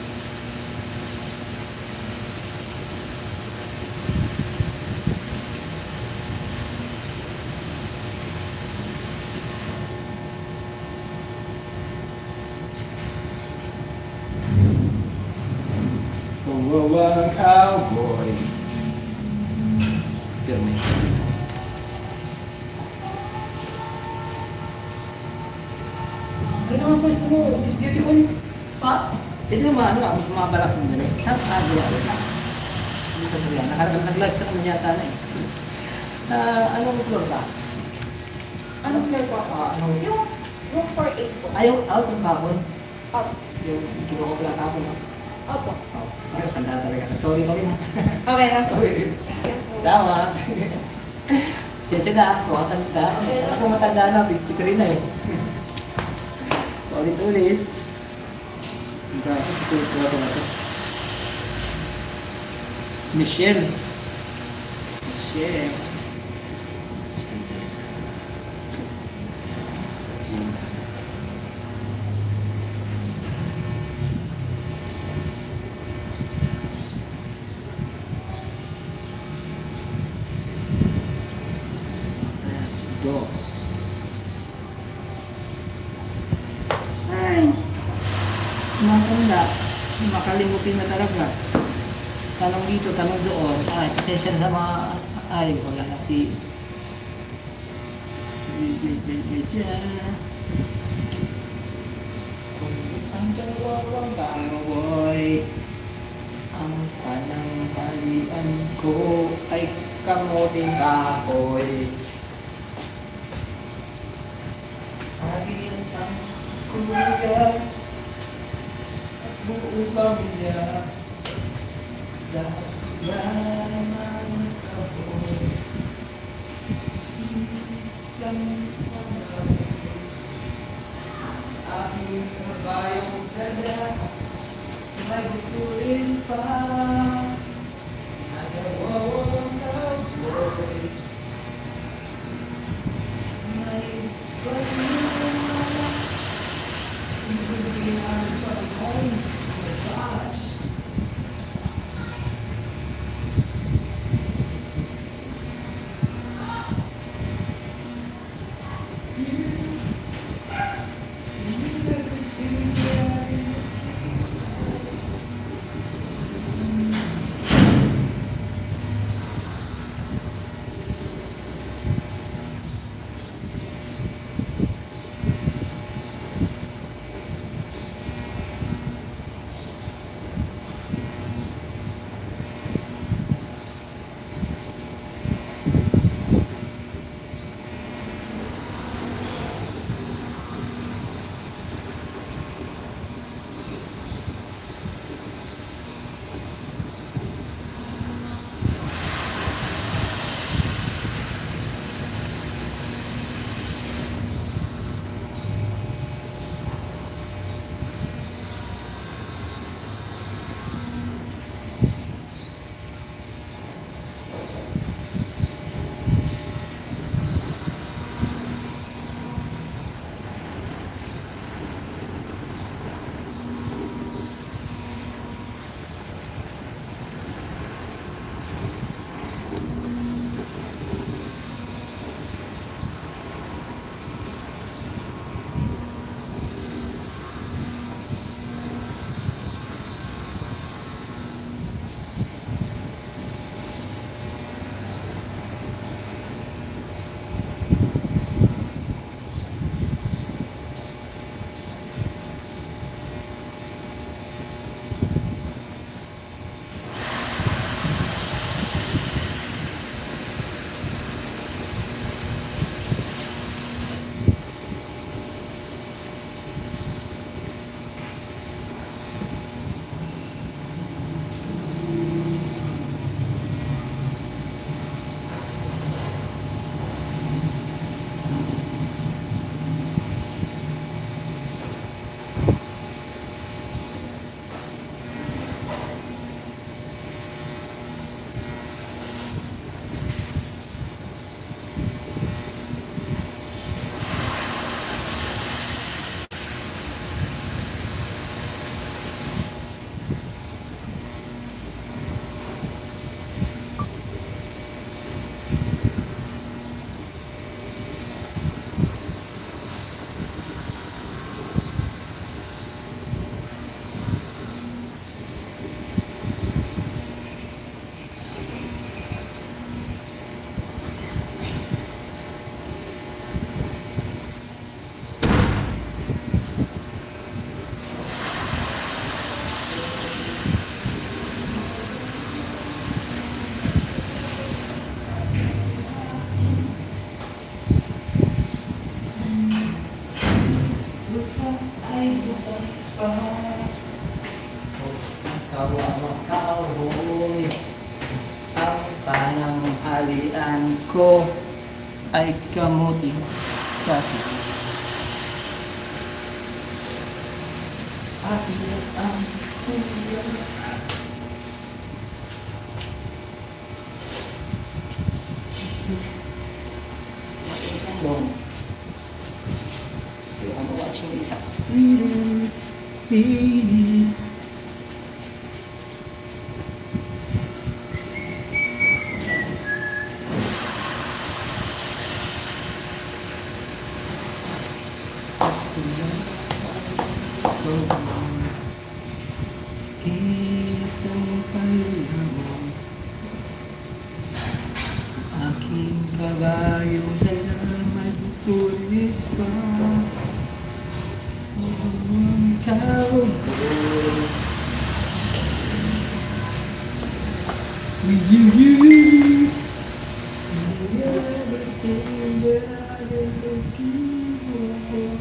Kawawang cowboy. Pero may ano naman pwesto mo? It's beautiful. Pa? Pwede naman mabalak sandali. Saan ka nagawa ulit na? Hindi ka sabihan. Nag-live ka naman yata na eh. Anong floor ba? Anong floor po? Anong... Yung room 48 po. Ayaw, out ng kapon. Up. Yung kinukupla kapon, no? Opo. Ay, tanda talaga. Sorry ka rin, ha? Okay lang po. Okay. Salamat. Siyensya na, mukhang tanda. Ako matanda na, 53 na eh. Ulit-ulit. Grabe, si Kuya na to. Michelle. Michelle. Las dos. Ay, matanda. Makalimutin na talaga. Tanong dito, tanong doon. Ay, pasensya na sa mga... Ay, wala na si... Kung ang dalawang kaaway, ang pananghalian ko ay kamuting kahoy. Agil ang kuya at buong pamilya. Dahil sila naman ako, isang panahon. Aking kabayong dala, nagtulis pa. Nagawawang kapoy. May pagmamala, ibigay ang pagmamala. Gosh. ay bukas pa. Ikaw ang makahoy, ang pananghalian ko ay kamuting kahoy. Akin ang puso. Long. I'm watching this as isang palamon, aking kabayong dala magpulis pa. Ang cowboy with you. Everything that I've ever given for.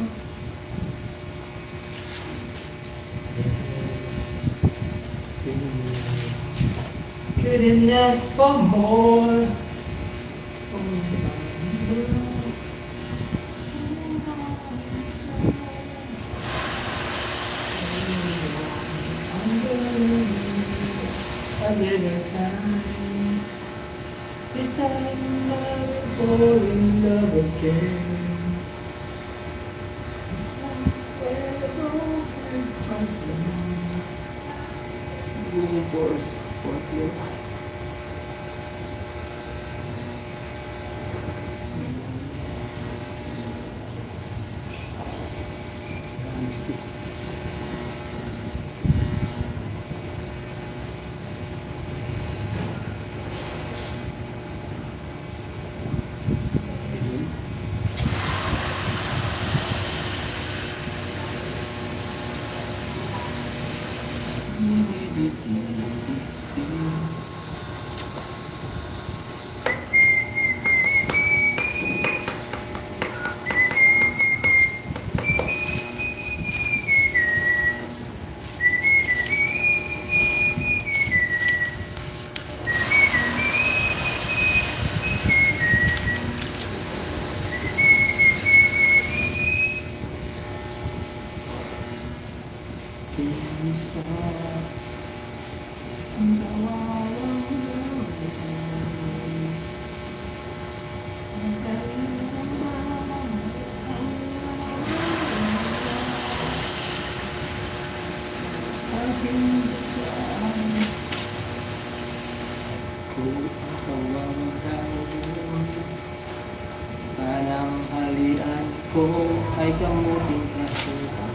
Couldn't ask for more. A little time, this time I'll fall in love again. It's like we're broken from Google Force for you. Pananghalian ko ay kamuting kasuhan.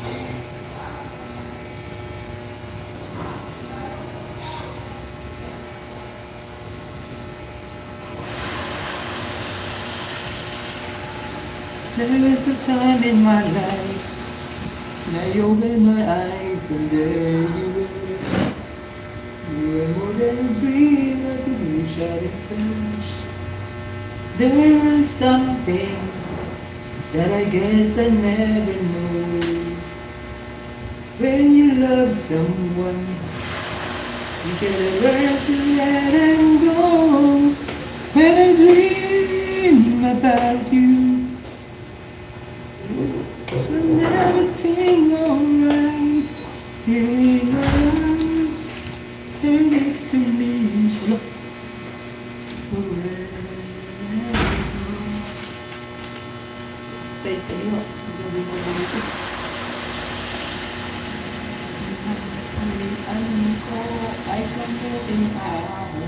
There was a time in my life when I opened my eyes and there you were. You were more than a dream I could reach out and touch. There was something that I guess I never knew. When you love someone, you gotta learn to let them go. When I dream about you, it's when everything alright. Here in my arms, they're next to me forever. Stay tayo. Gabi na ganito. Ano ko ay kamuting ahon.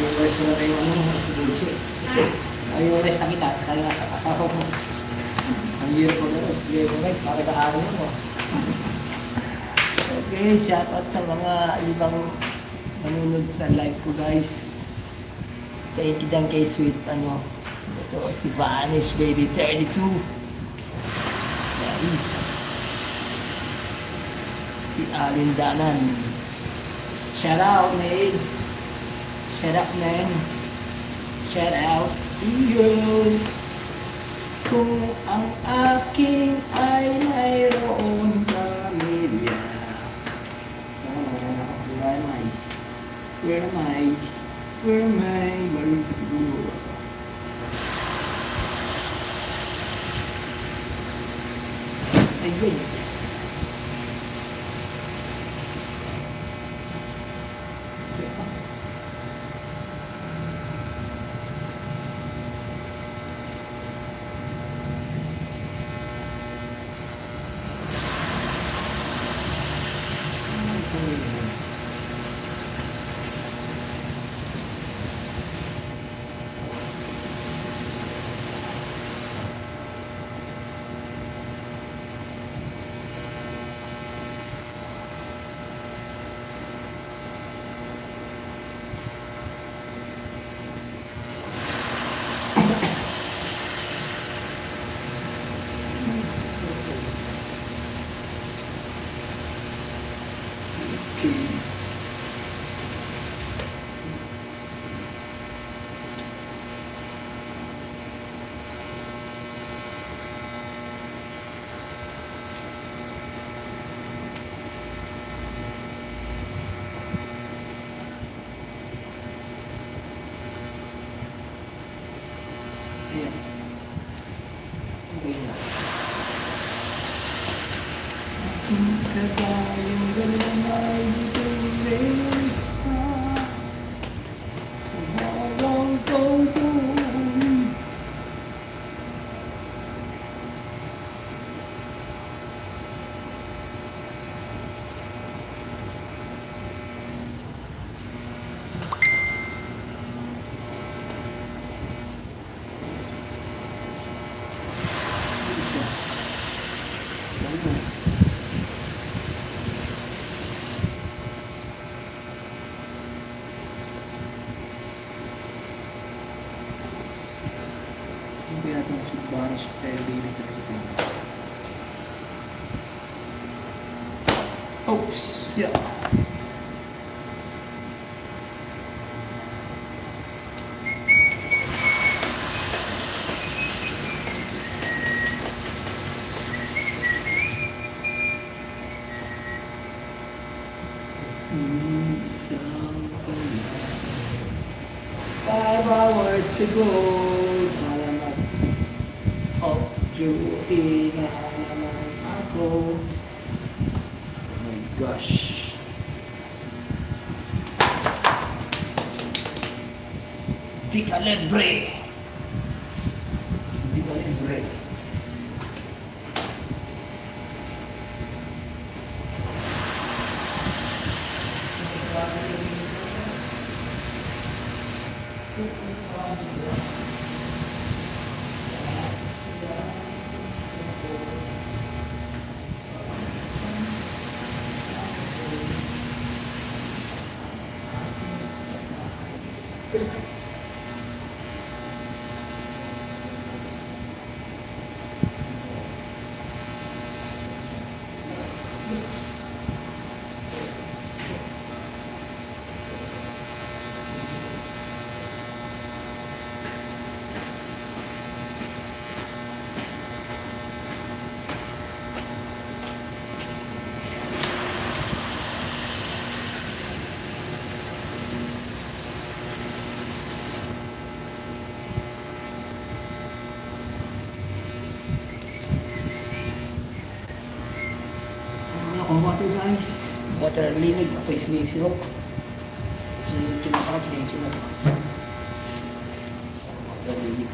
Na-realize ko na tayo si Dolce. Na-realize na kita, tsaka yung nasa asawa mo. Ang hirap ko na rin. Hindi mo guys, makakaaral mo. Okay, shoutout sa mga ibang nanonood sa live ko guys. Thank you dyan kay Sweet, ito, si Vanish Baby 32. Guys. Si Alin Danan. Shout out, man. Shout out, man. Shout out to you. Kung ang aking ay mayroon pamilya. Where am I? Where am I? Where am I? Where is it? Ay, wait. Ayan. Okay na. Aking kagayang galamay tuloy sa bawang tungkol. Hindi natin mas mag-vanish tayo baby talaga. Oops! Yeah! Isang 5 hours to go para mag-off duty na naman ako. Oh my gosh. Di ka libre. Di ka libre. Ang water guys. Water linig. Ako is may sirok. Chin na pa. Chin na pa. Water linig.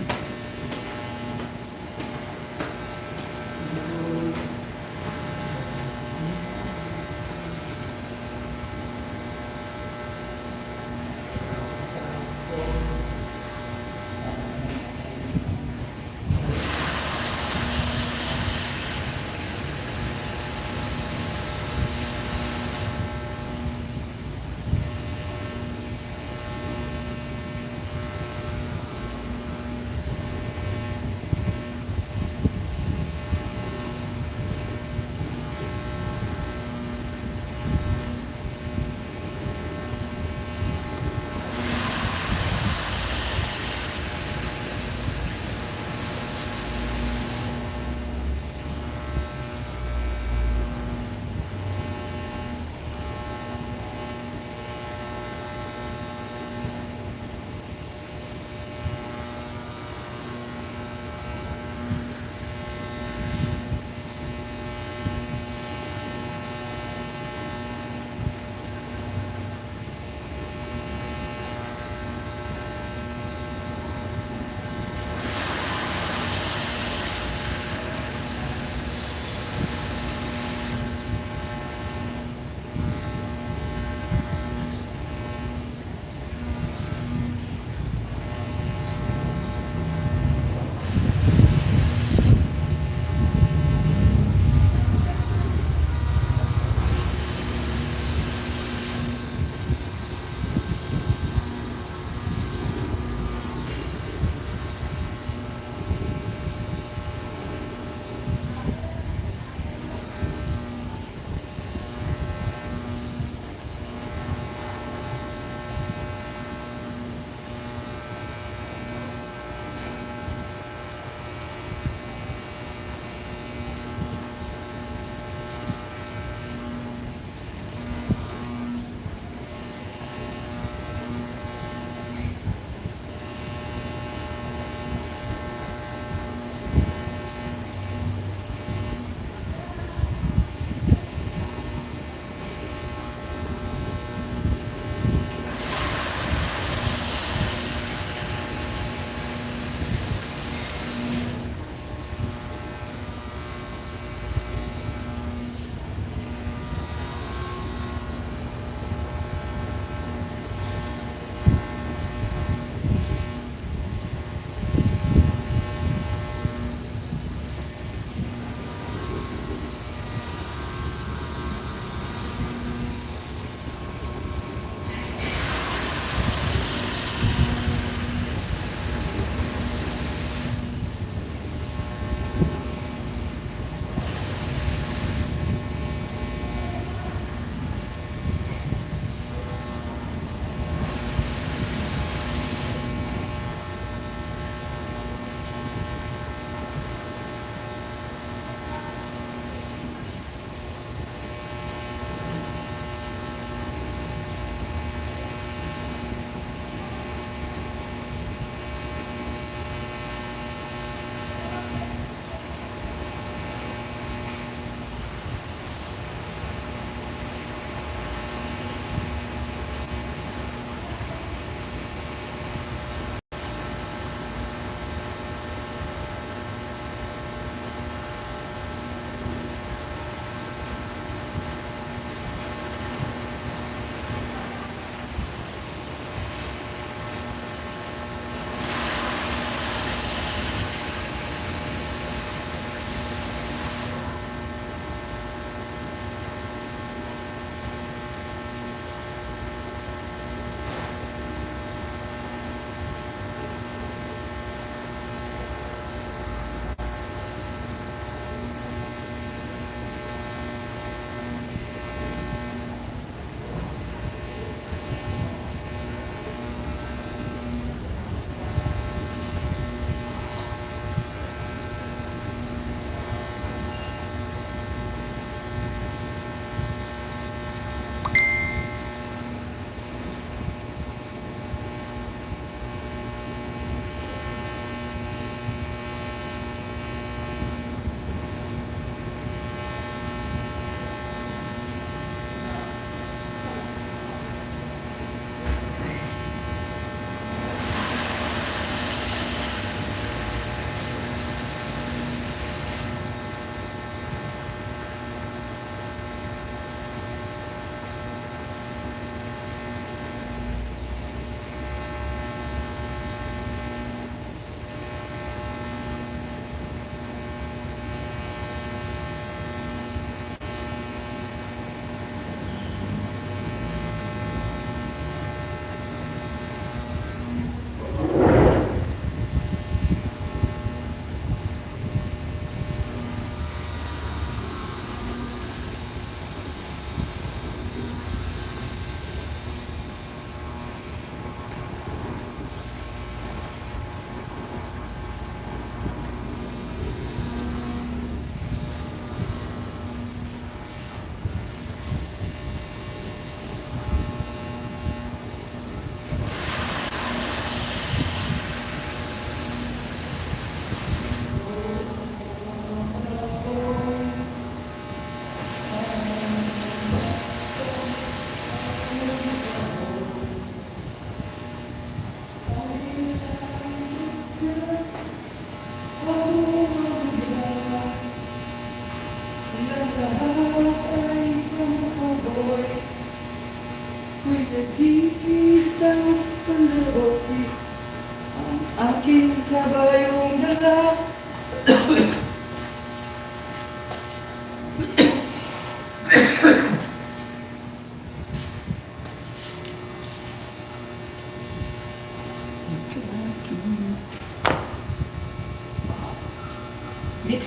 Lit.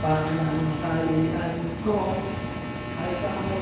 Panangkalian ko ay kamay.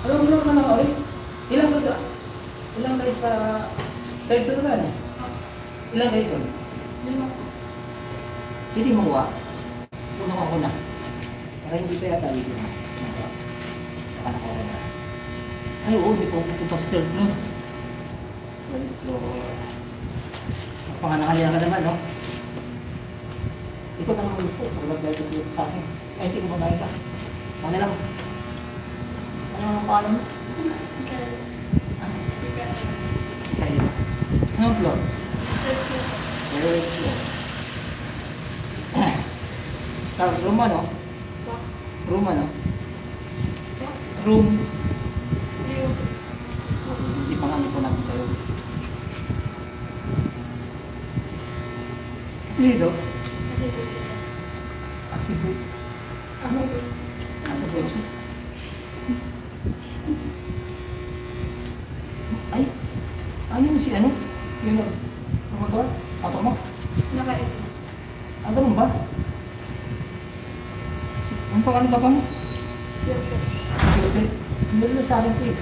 Ano naman ako eh? Ilang kayo sa third floor na? Ilang kayo ito? Pwede mo kuha? Puno ko na. Para hindi pa yata dito. Paano ko na? Ay oo, di ko pupunta sa third floor. Third floor. Panganakaya ka naman, no? Ikaw na naman gusto. Paglag dahil ito sa akin. Ay, hindi ko makain ka. Ano lang? Ano ang pangalan mo? Kaya. Anong floor? Third floor. Room ano? Room ano? Room. Hindi pa nga po natin tayo. Dito? Asibu. Asibu. Ay, ayun si ano? Yung motor? Motor mo? Ah, ganun ba? Ang pangalan ba mo? Joseph. Meron na sa akin ito eh.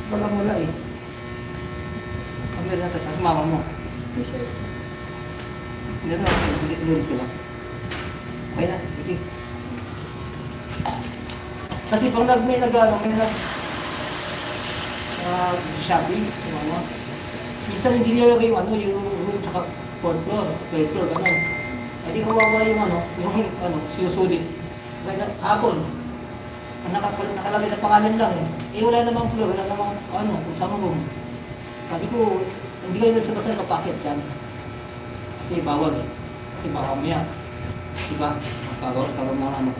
Walang wala eh. Ang meron natin sa mama mo. Meron natin, ulit ko lang. Okay na, sige. Kasi pag may nag-ano, may shopping, yung ano. Minsan hindi nilagay yung ano, yung room tsaka fourth floor, third floor, gano'n. Eh di kawawa yung ano, sinusulit. Kaya hapon, nakalagay na pangalan lang eh. Eh wala namang floor, wala namang ano, kung saan mo. Sabi ko, hindi kayo basta kapakit dyan. Kasi bawal eh. Kasi baka mamaya. Diba? Kagawin mo ano.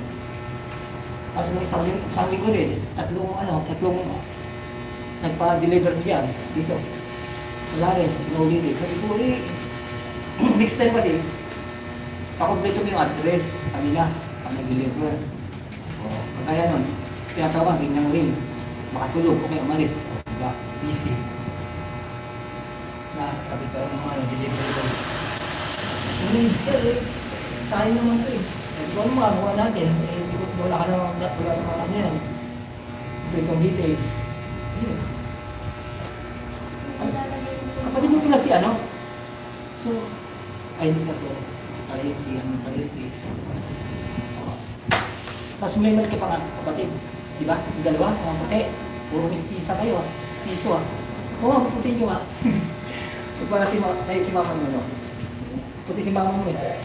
Kasi nung isang linggo rin, tatlong nagpa-deliver diyan dito. Wala rin, sinuli rin. Sabi ko, next time kasi, pakompleto mo yung address kanila, pag nag-deliver. O, kaya nun, tinatawagan, ring ng ring. Makatulog, okay, umalis. O, diba? Easy. Na, sabi ko, deliver ko. Sir, sayang naman ito eh. Hindi ko ano magawa natin. Wala ka naman ano yan. Itong details. Yun. Kapatid mo pala si ano? So, ay hindi kasi. Pala yun si. Tapos may ka pa nga, kapatid. Diba? Yung dalawa, mga puti. Puro mistisa kayo ah. Mistiso ah. Oo, puti nyo nga. Ito para si mama mo, no? Puti si mama mo eh.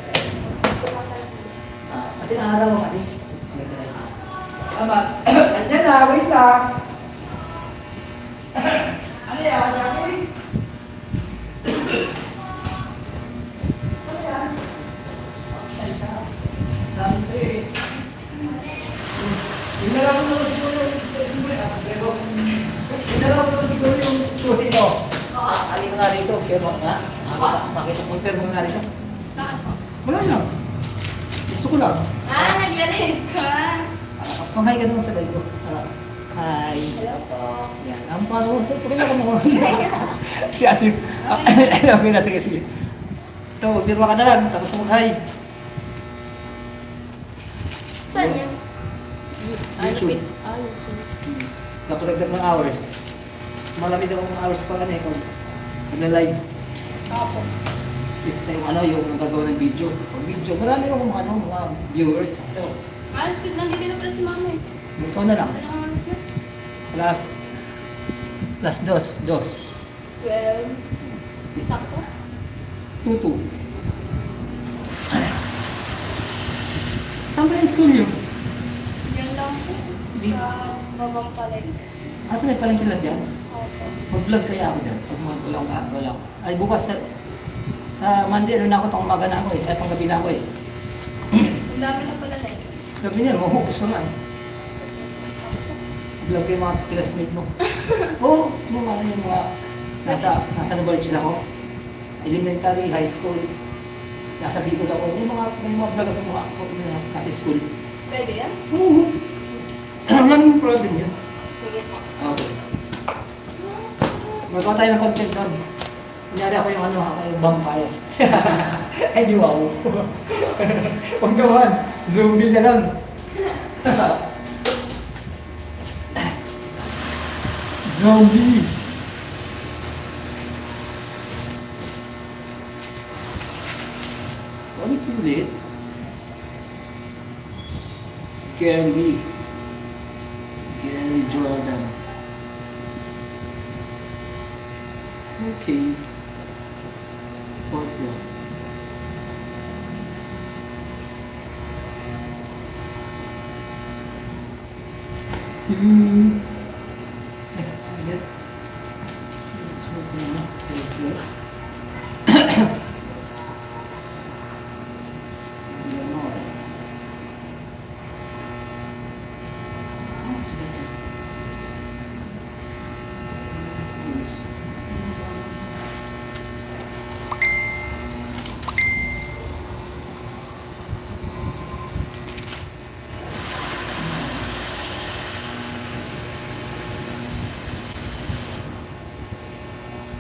Kasi araw mo kasi. Tama. Andiyan na, wait lang. Ano yan? Sabi? Ano yan? Ay ka. Dami sa'yo eh. Inalaman mo siguro yung pero inalaman mo siguro yung susi mo. Alin nga rito, pero nga. Makita mo, pero nga rito. Wala lang. Gusto ko lang. Naglalit ka. Panghay ka naman sa live ko. Hi. Hello po. Yan. Ang pangalawa. Pakilala mo. Si Asif. Okay na. Sige, sige. Ito, magpirma ka na lang. Tapos mag-hi. Saan yan? YouTube. YouTube. Napatagdag ng hours. Malamig akong hours pa lang eh. Kung nagla-live. Opo. Isa yung yung nagagawa ng video. Pag video, marami akong mga viewers. So, Nandito na pala si mama eh. ikaw na lang. Anong oras na? Last dos. 12. Sakto? Tutu. Saan ba yung school yun? Yan lang po. Di- Sa babang palay. Asa may palang kilad dyan? Opo. Mag-vlog kaya ako dyan. Pag wala. Ay, bukas sa Monday, ano na ako, pang umaga na ako eh. Ay, pang gabi na ako eh. Ang dami na pala na eh. Gabi niya, mahuhus na nga eh. Tapos na. Vlog ko yung mga classmate mo. Oo, yung mga nasa Novaliches ako. Elementary, high school. Nasa Bicol ako. May mga vlog ako nasa school. Pwede yan? Oo. Wala namang problem yun. Sige po. Okay. Magawa tayo ng content doon. Kunyari ako yung yung vampire. Ay, di wow. Huwag naman. Zombie na lang. Zombie. Ulit ulit. Scary. Gary Jordan. Okay. Fourth one.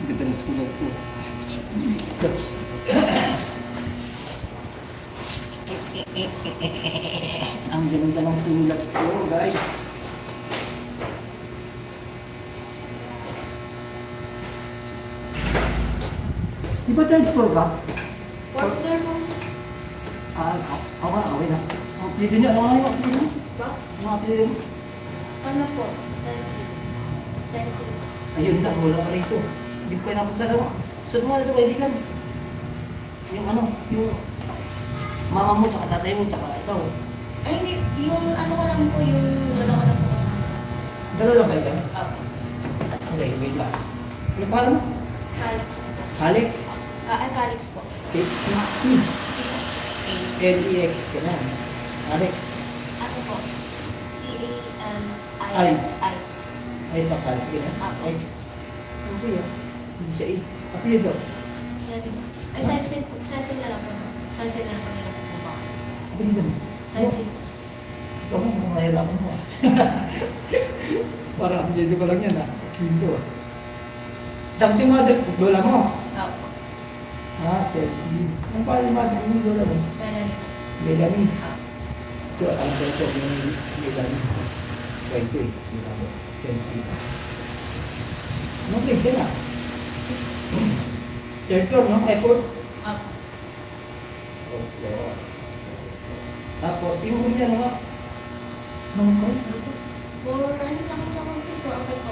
Ganda ng sulat ko. Ang ganda ng sulat ko, guys. Di ba third floor ka? Partner mo. Okay na. Ang apelido niyo, ano nga yung apelido niyo? Ba? Ang apelido niyo? Ano po? Dancing. Dancing. Ayun na, wala ka rito. Hindi ko kayo napunta na. Saan mo na ito, kaibigan? Yung mama mo, tsaka tatay mo, tsaka ikaw. Ay, hindi. Yung ano ko lang po, yung lolo ko lang po kasama. Dalawa lang kayo? Opo. Okay, wait lang. Ano parang mo? Calix. Alex? Ay, Calix po. C. C po. L-E-X ka na. Alex. Ano po? Ay. C-A-L-I-X-I. Ay, bakal. Sige na. Apo. X. Okay ah. Hindi siya A. Apelido. Ay, Cecil na lang po. Cecil na lang po nila po ba? Apelido mo. Cecil. Ikaw mo, kung mahirapan mo ah. Parang apelido ko lang yan ah. Kindo ah. Tapos yung mother, lola mo. Opo. Cecil. Ang pala yung mother mo, lola mo. Melanie. Melanie. Opo. Ito, alam ko ito, yung Melanie. Kwento eh. Sige lang mo. Cecil. Anong grade ka na? Third floor, no? Airport? Opo. Okay. Tapos, yung room niya, no? Anong room? For ano lang ako po? For okay po.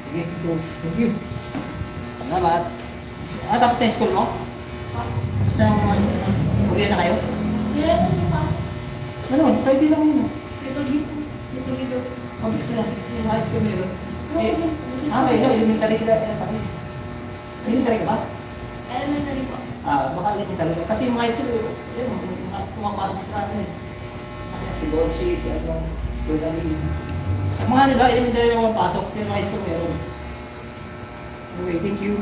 Sige, Sige, go. Thank you. Salamat. Tapos sa school mo? Sa uwi na kayo? Kaya ito yung pasok. Ano, Friday lang yun. Dito dito. Public sila, high school meron. May elementary ka. Elementary ka ba? Elementary po. Baka elementary ka. Kasi yung high school, yun, pumapasok sila ano eh. Si Dolce, si ano, Dodali. Ang mga nila, elementary lang pumapasok, pero high school meron. Anyway, thank you.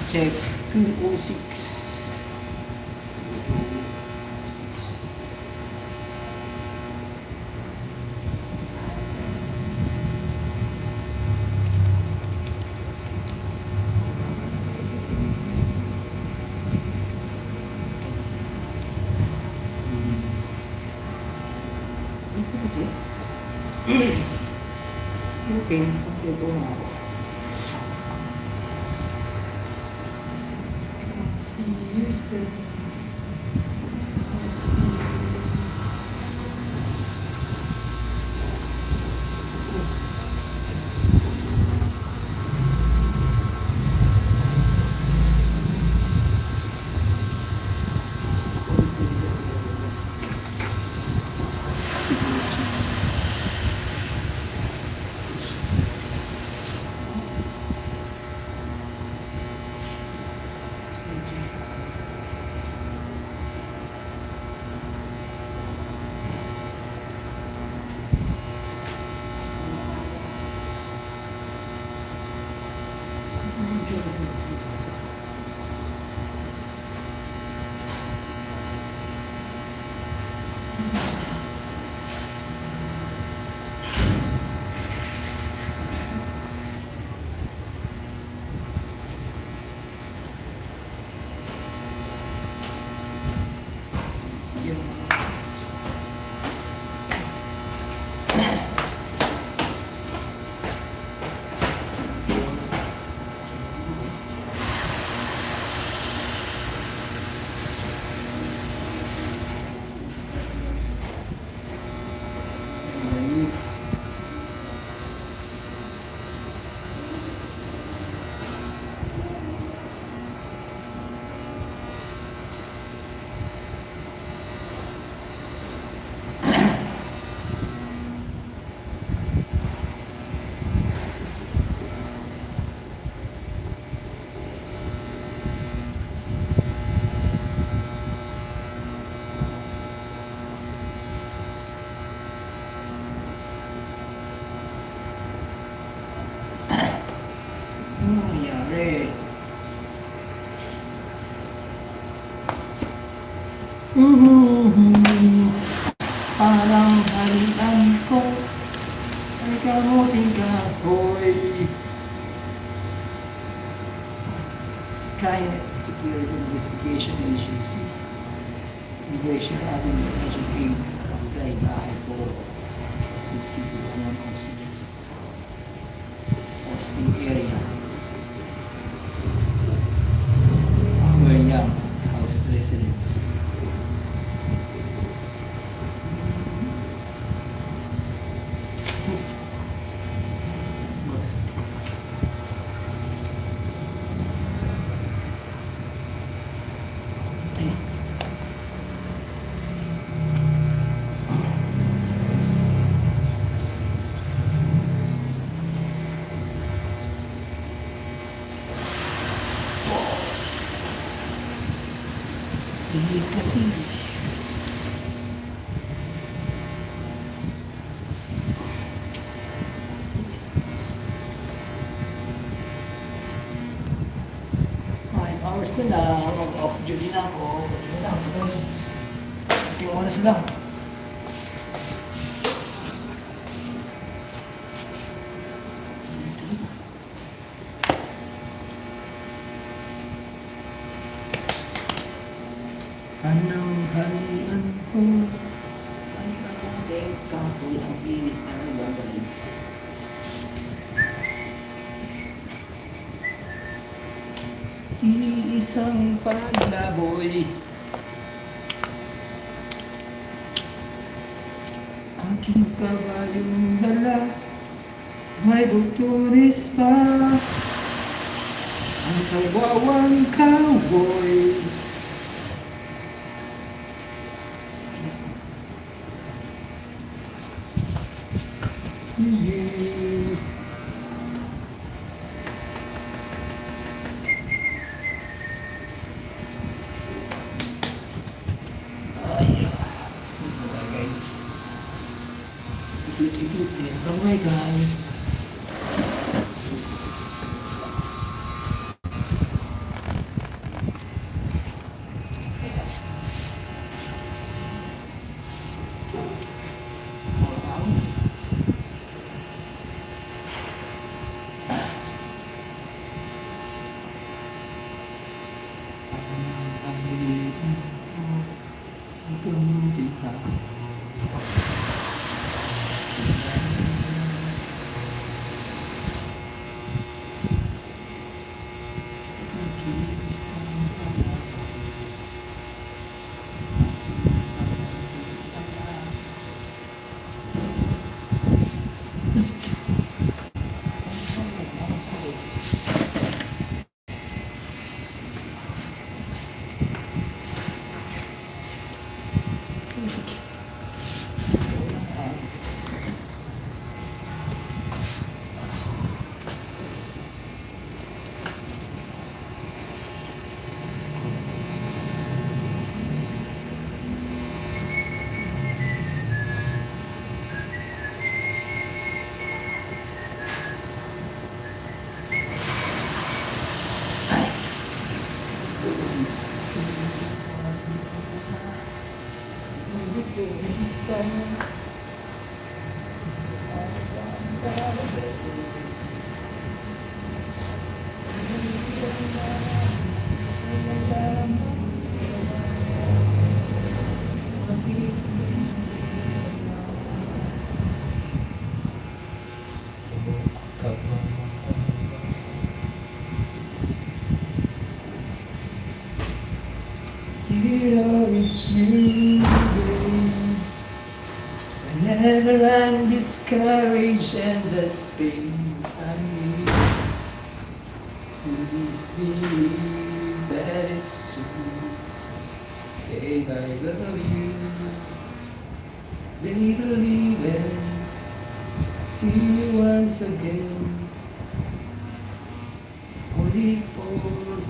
Check 206. Okay, kompleto na ako. Yes, baby. Nangyari. Parang halian ko ay kamuting kahoy. Skynet Security Investigation Agency, Immigration Avenue, Region 8, Barangay Bahay ko, City 106, Posting Area, Our Young House Residence. Hindi kasi. Hours na lang, mag-off duty na ako. Ito na lang, guys. Yung oras lang. Anong halian ko ay kamuting kahoy. Ang init talaga, guys. Iisang paglaboy. Aking kabayong dala, may butulis pa. Ang kawawang cowboy. Yeah. Ay, simple guys. Ikut-ikut din. Bye guys. Here it's you, babe. Whenever I'm discouraged and there's pain, I need to see that it's true. Babe, I love you. Baby, believe it. See you once again. Only for mine.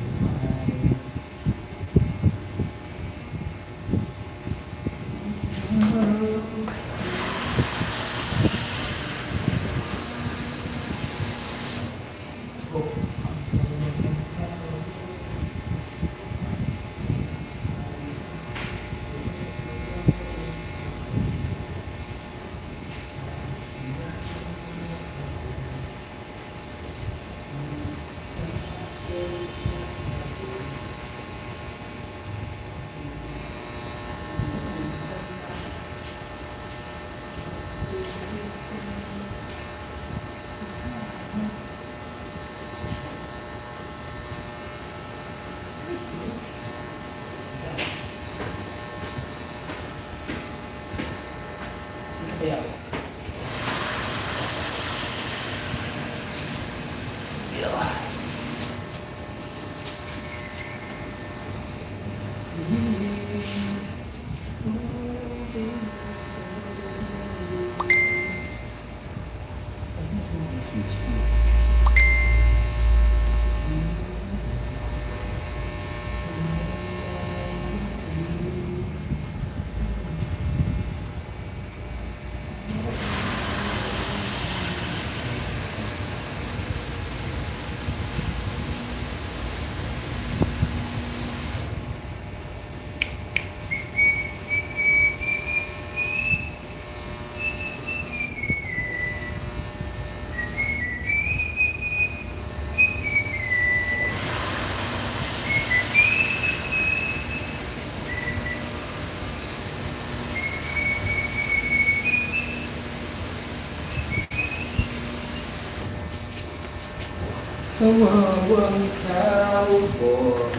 Kawawang cowboy.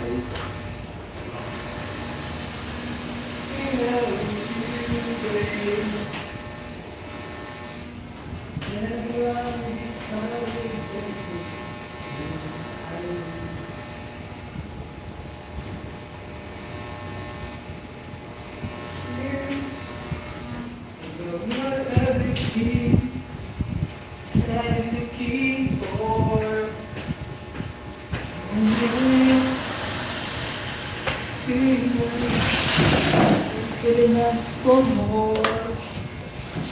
Couldn't ask for more.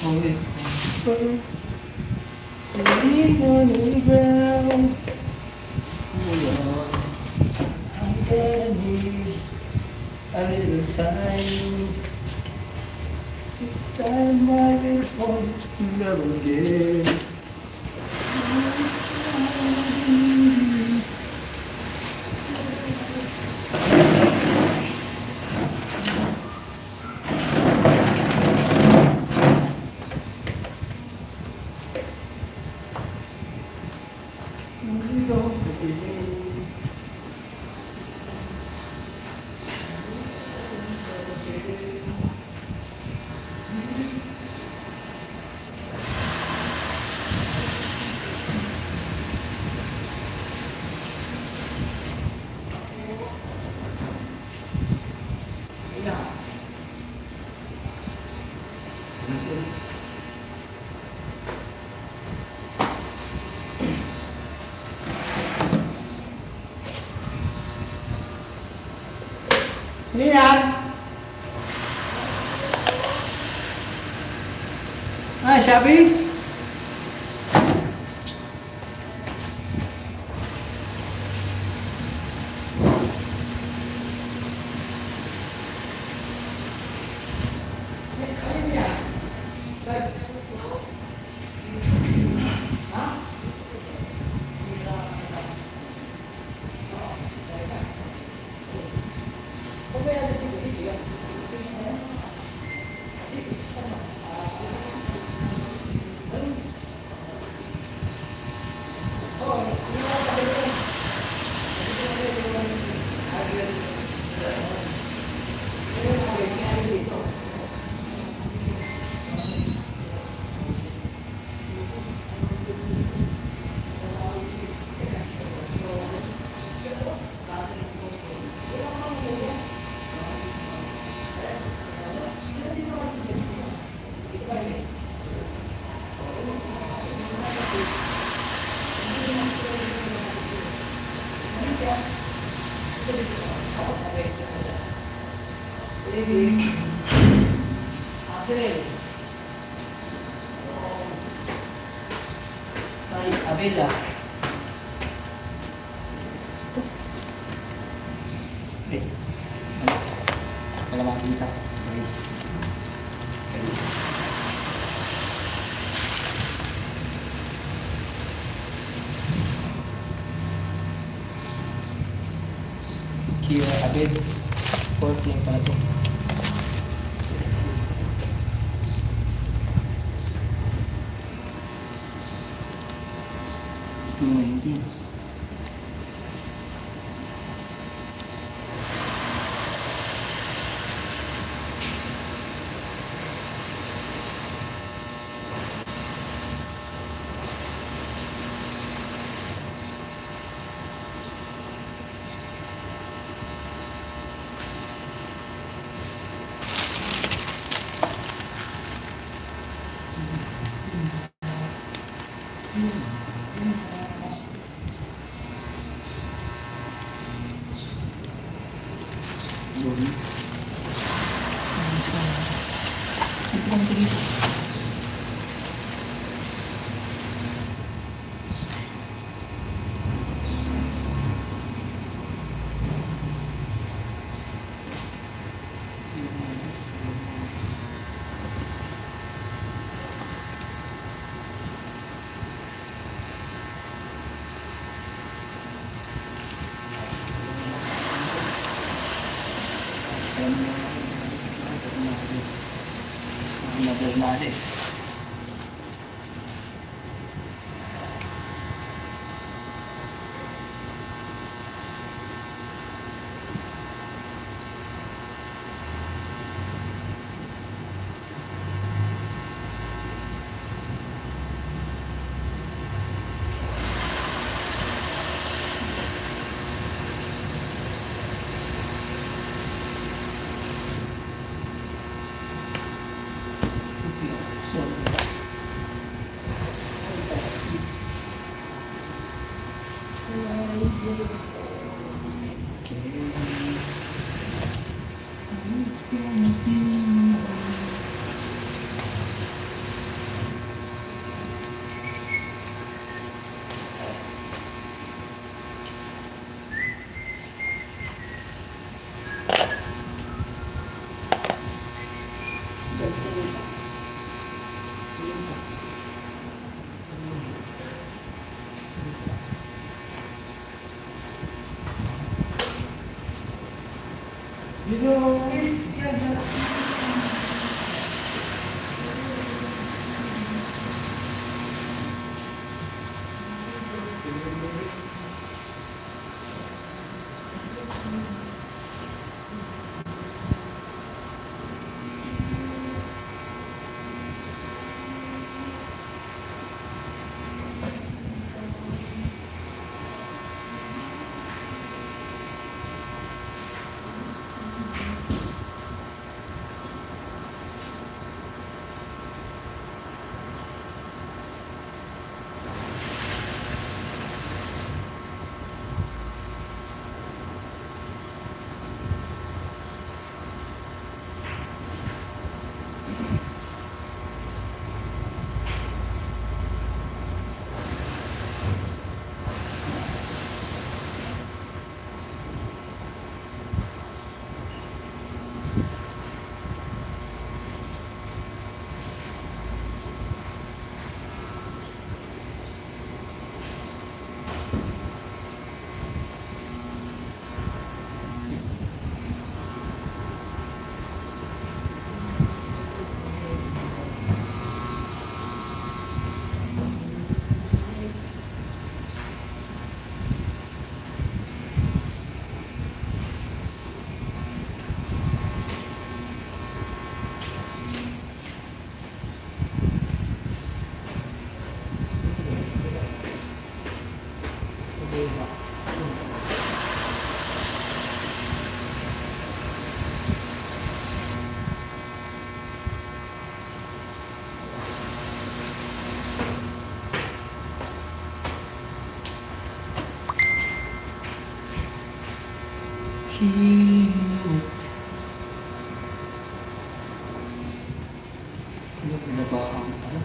Only comfort, sitting on the ground. Hold on, I'm gonna need a little time. This time I will fall in love again. Sino yan? Ah, Shabby? Ay, Abela. Eh, wala makikita. Guys. Kira Abel. 14 pala ito. $2.19. Bonus. Bonus ka na. Ito lang ito dito. Modernales. You know, it's gonna. Ano pinabahan pala?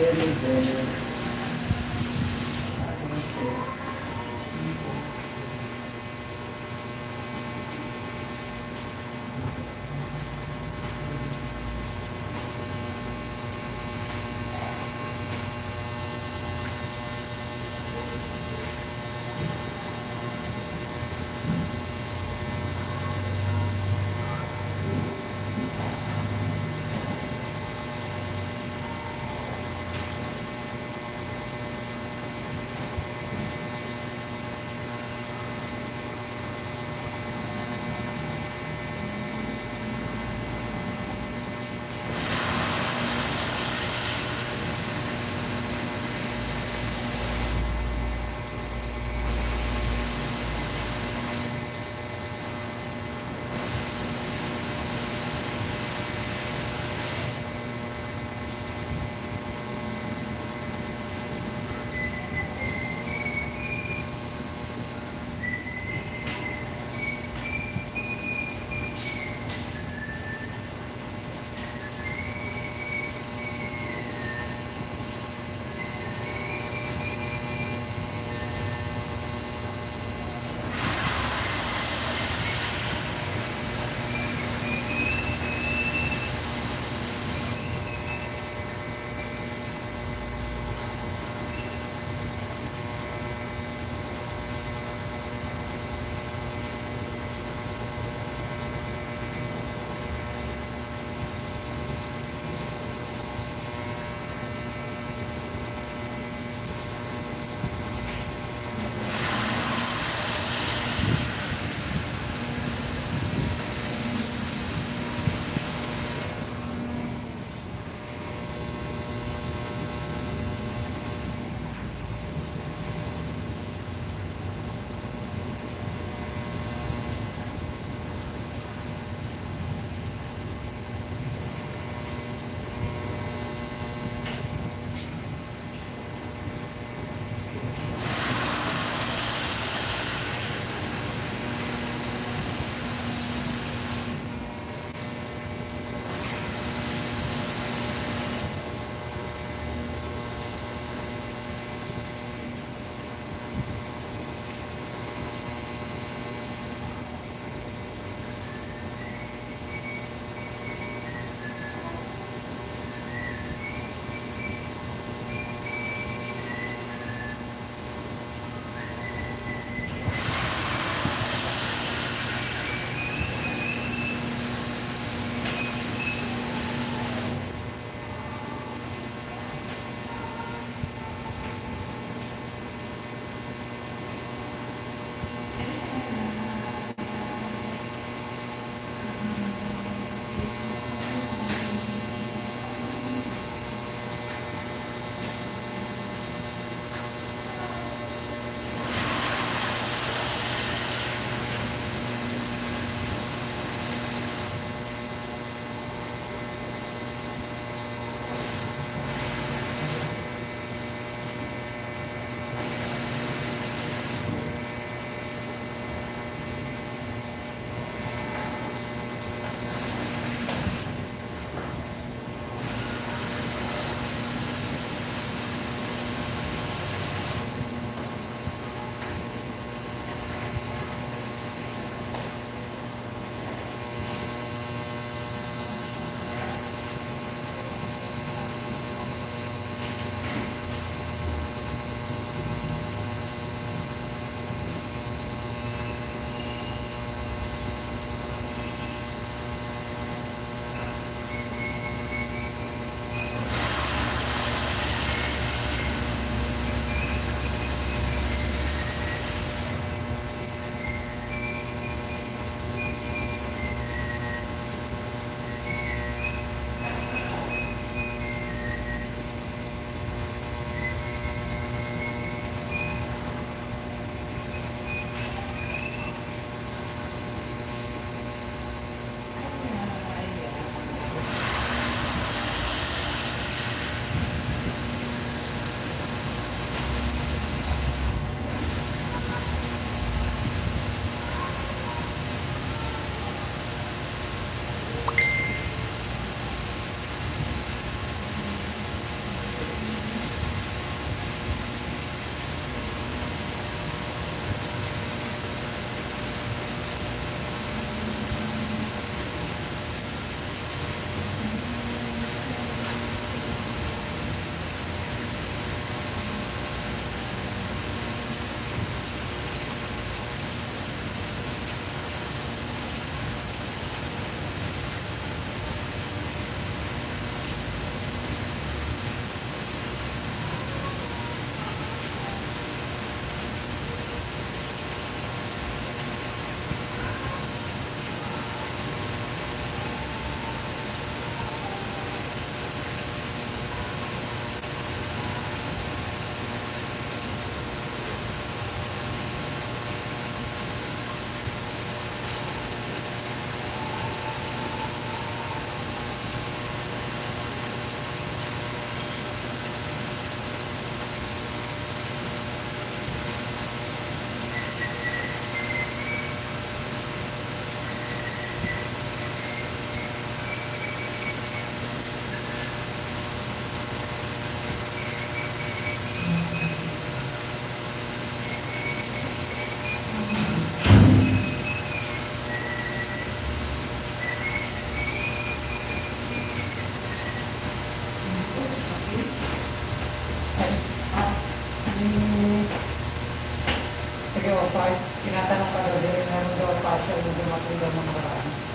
teddy bear. I don't care.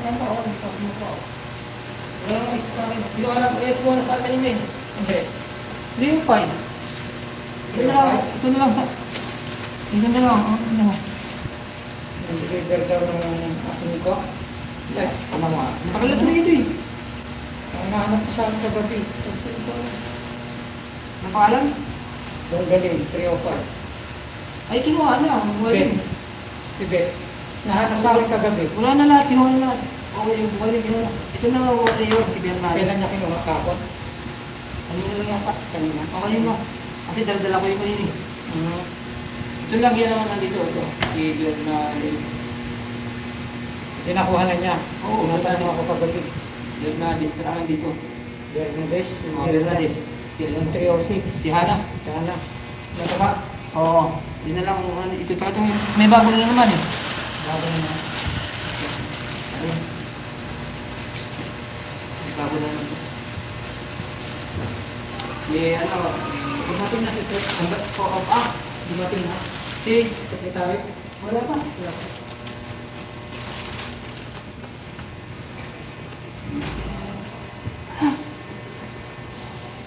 Ano pa ako? Ano pa ako? Wala nang isa sa akin. Hindi ko alam. Kuha na sa akin yun eh. Hindi. 305. Ito na lang. Ito na lang sa... Ito na lang. Ano? Yung deliver daw ng asin ko. Eh, tama mo ah. Matagal na tuloy ito eh. Ang nahanap ko sa akin kagabi. Ang pangalan? Yung galing, 305. Ay, kinuha na. Ben. Si Ben. Nahanap sa akin kagabi. Wala na lahat. Kinuha na lahat. Okay, yung bumalik. Kinuha. Ito na lang. Wala yun. Si Bernardes. Kailan niya kinuha kapon? Kanina lang yata. Kanina. Okay yun mo. Kasi dala-dala ko yung kanina eh. Ito lang yan naman nandito. Ito. Si Bernardes. Pinakuha na niya. Oo, Tinatanong ako kagabi. Bernardes na lang dito. Bernardes. Bernardes. Yung 306. Si Hana. Sana. Nataka. Oo. Yun na lang. Ito. Tsaka itong may bago na naman eh. Bago na. Ayun. May bago na naman. Ano. Dumating na si Sir. Dumating na. Si Secretary. wala pa. Wala pa.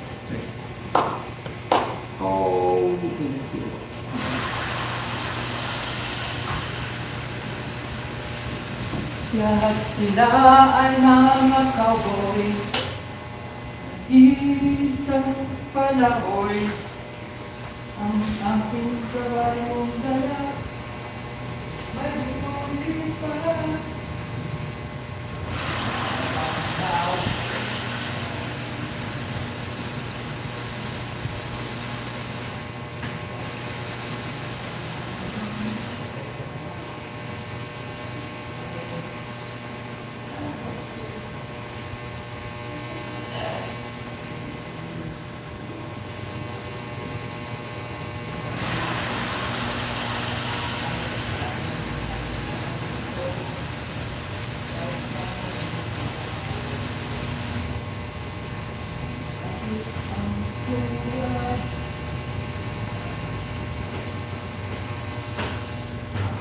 Stress. Oh, yun na sila. Lahat sila ay mga cowboy. Isang palaoy. Ang aking kabayong dala. May pulis pa.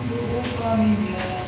Buong pamilya.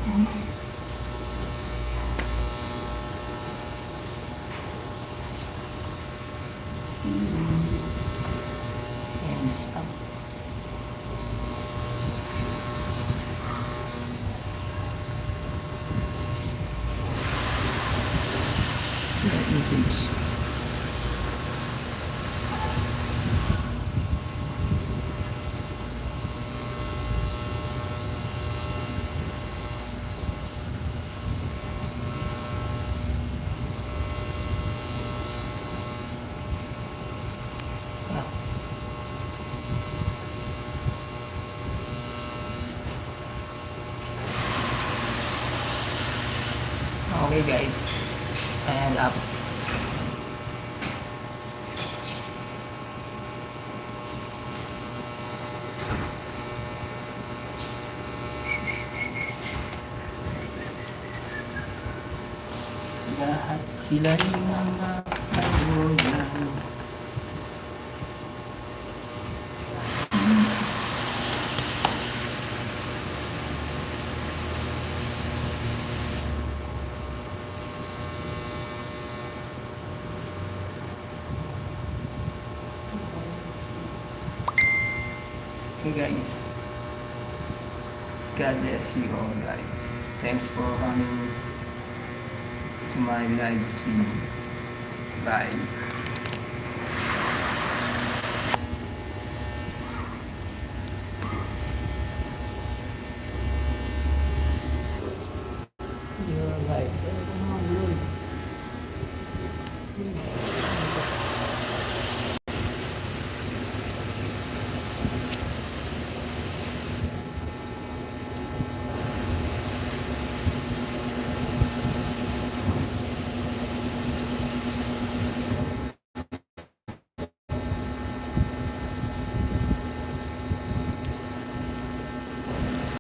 Hands up. That message. Ah. Okay guys, stand up. Lahat sila'y mga kagulang. Okay guys, God bless you all guys. Thanks for coming to my live stream. Bye.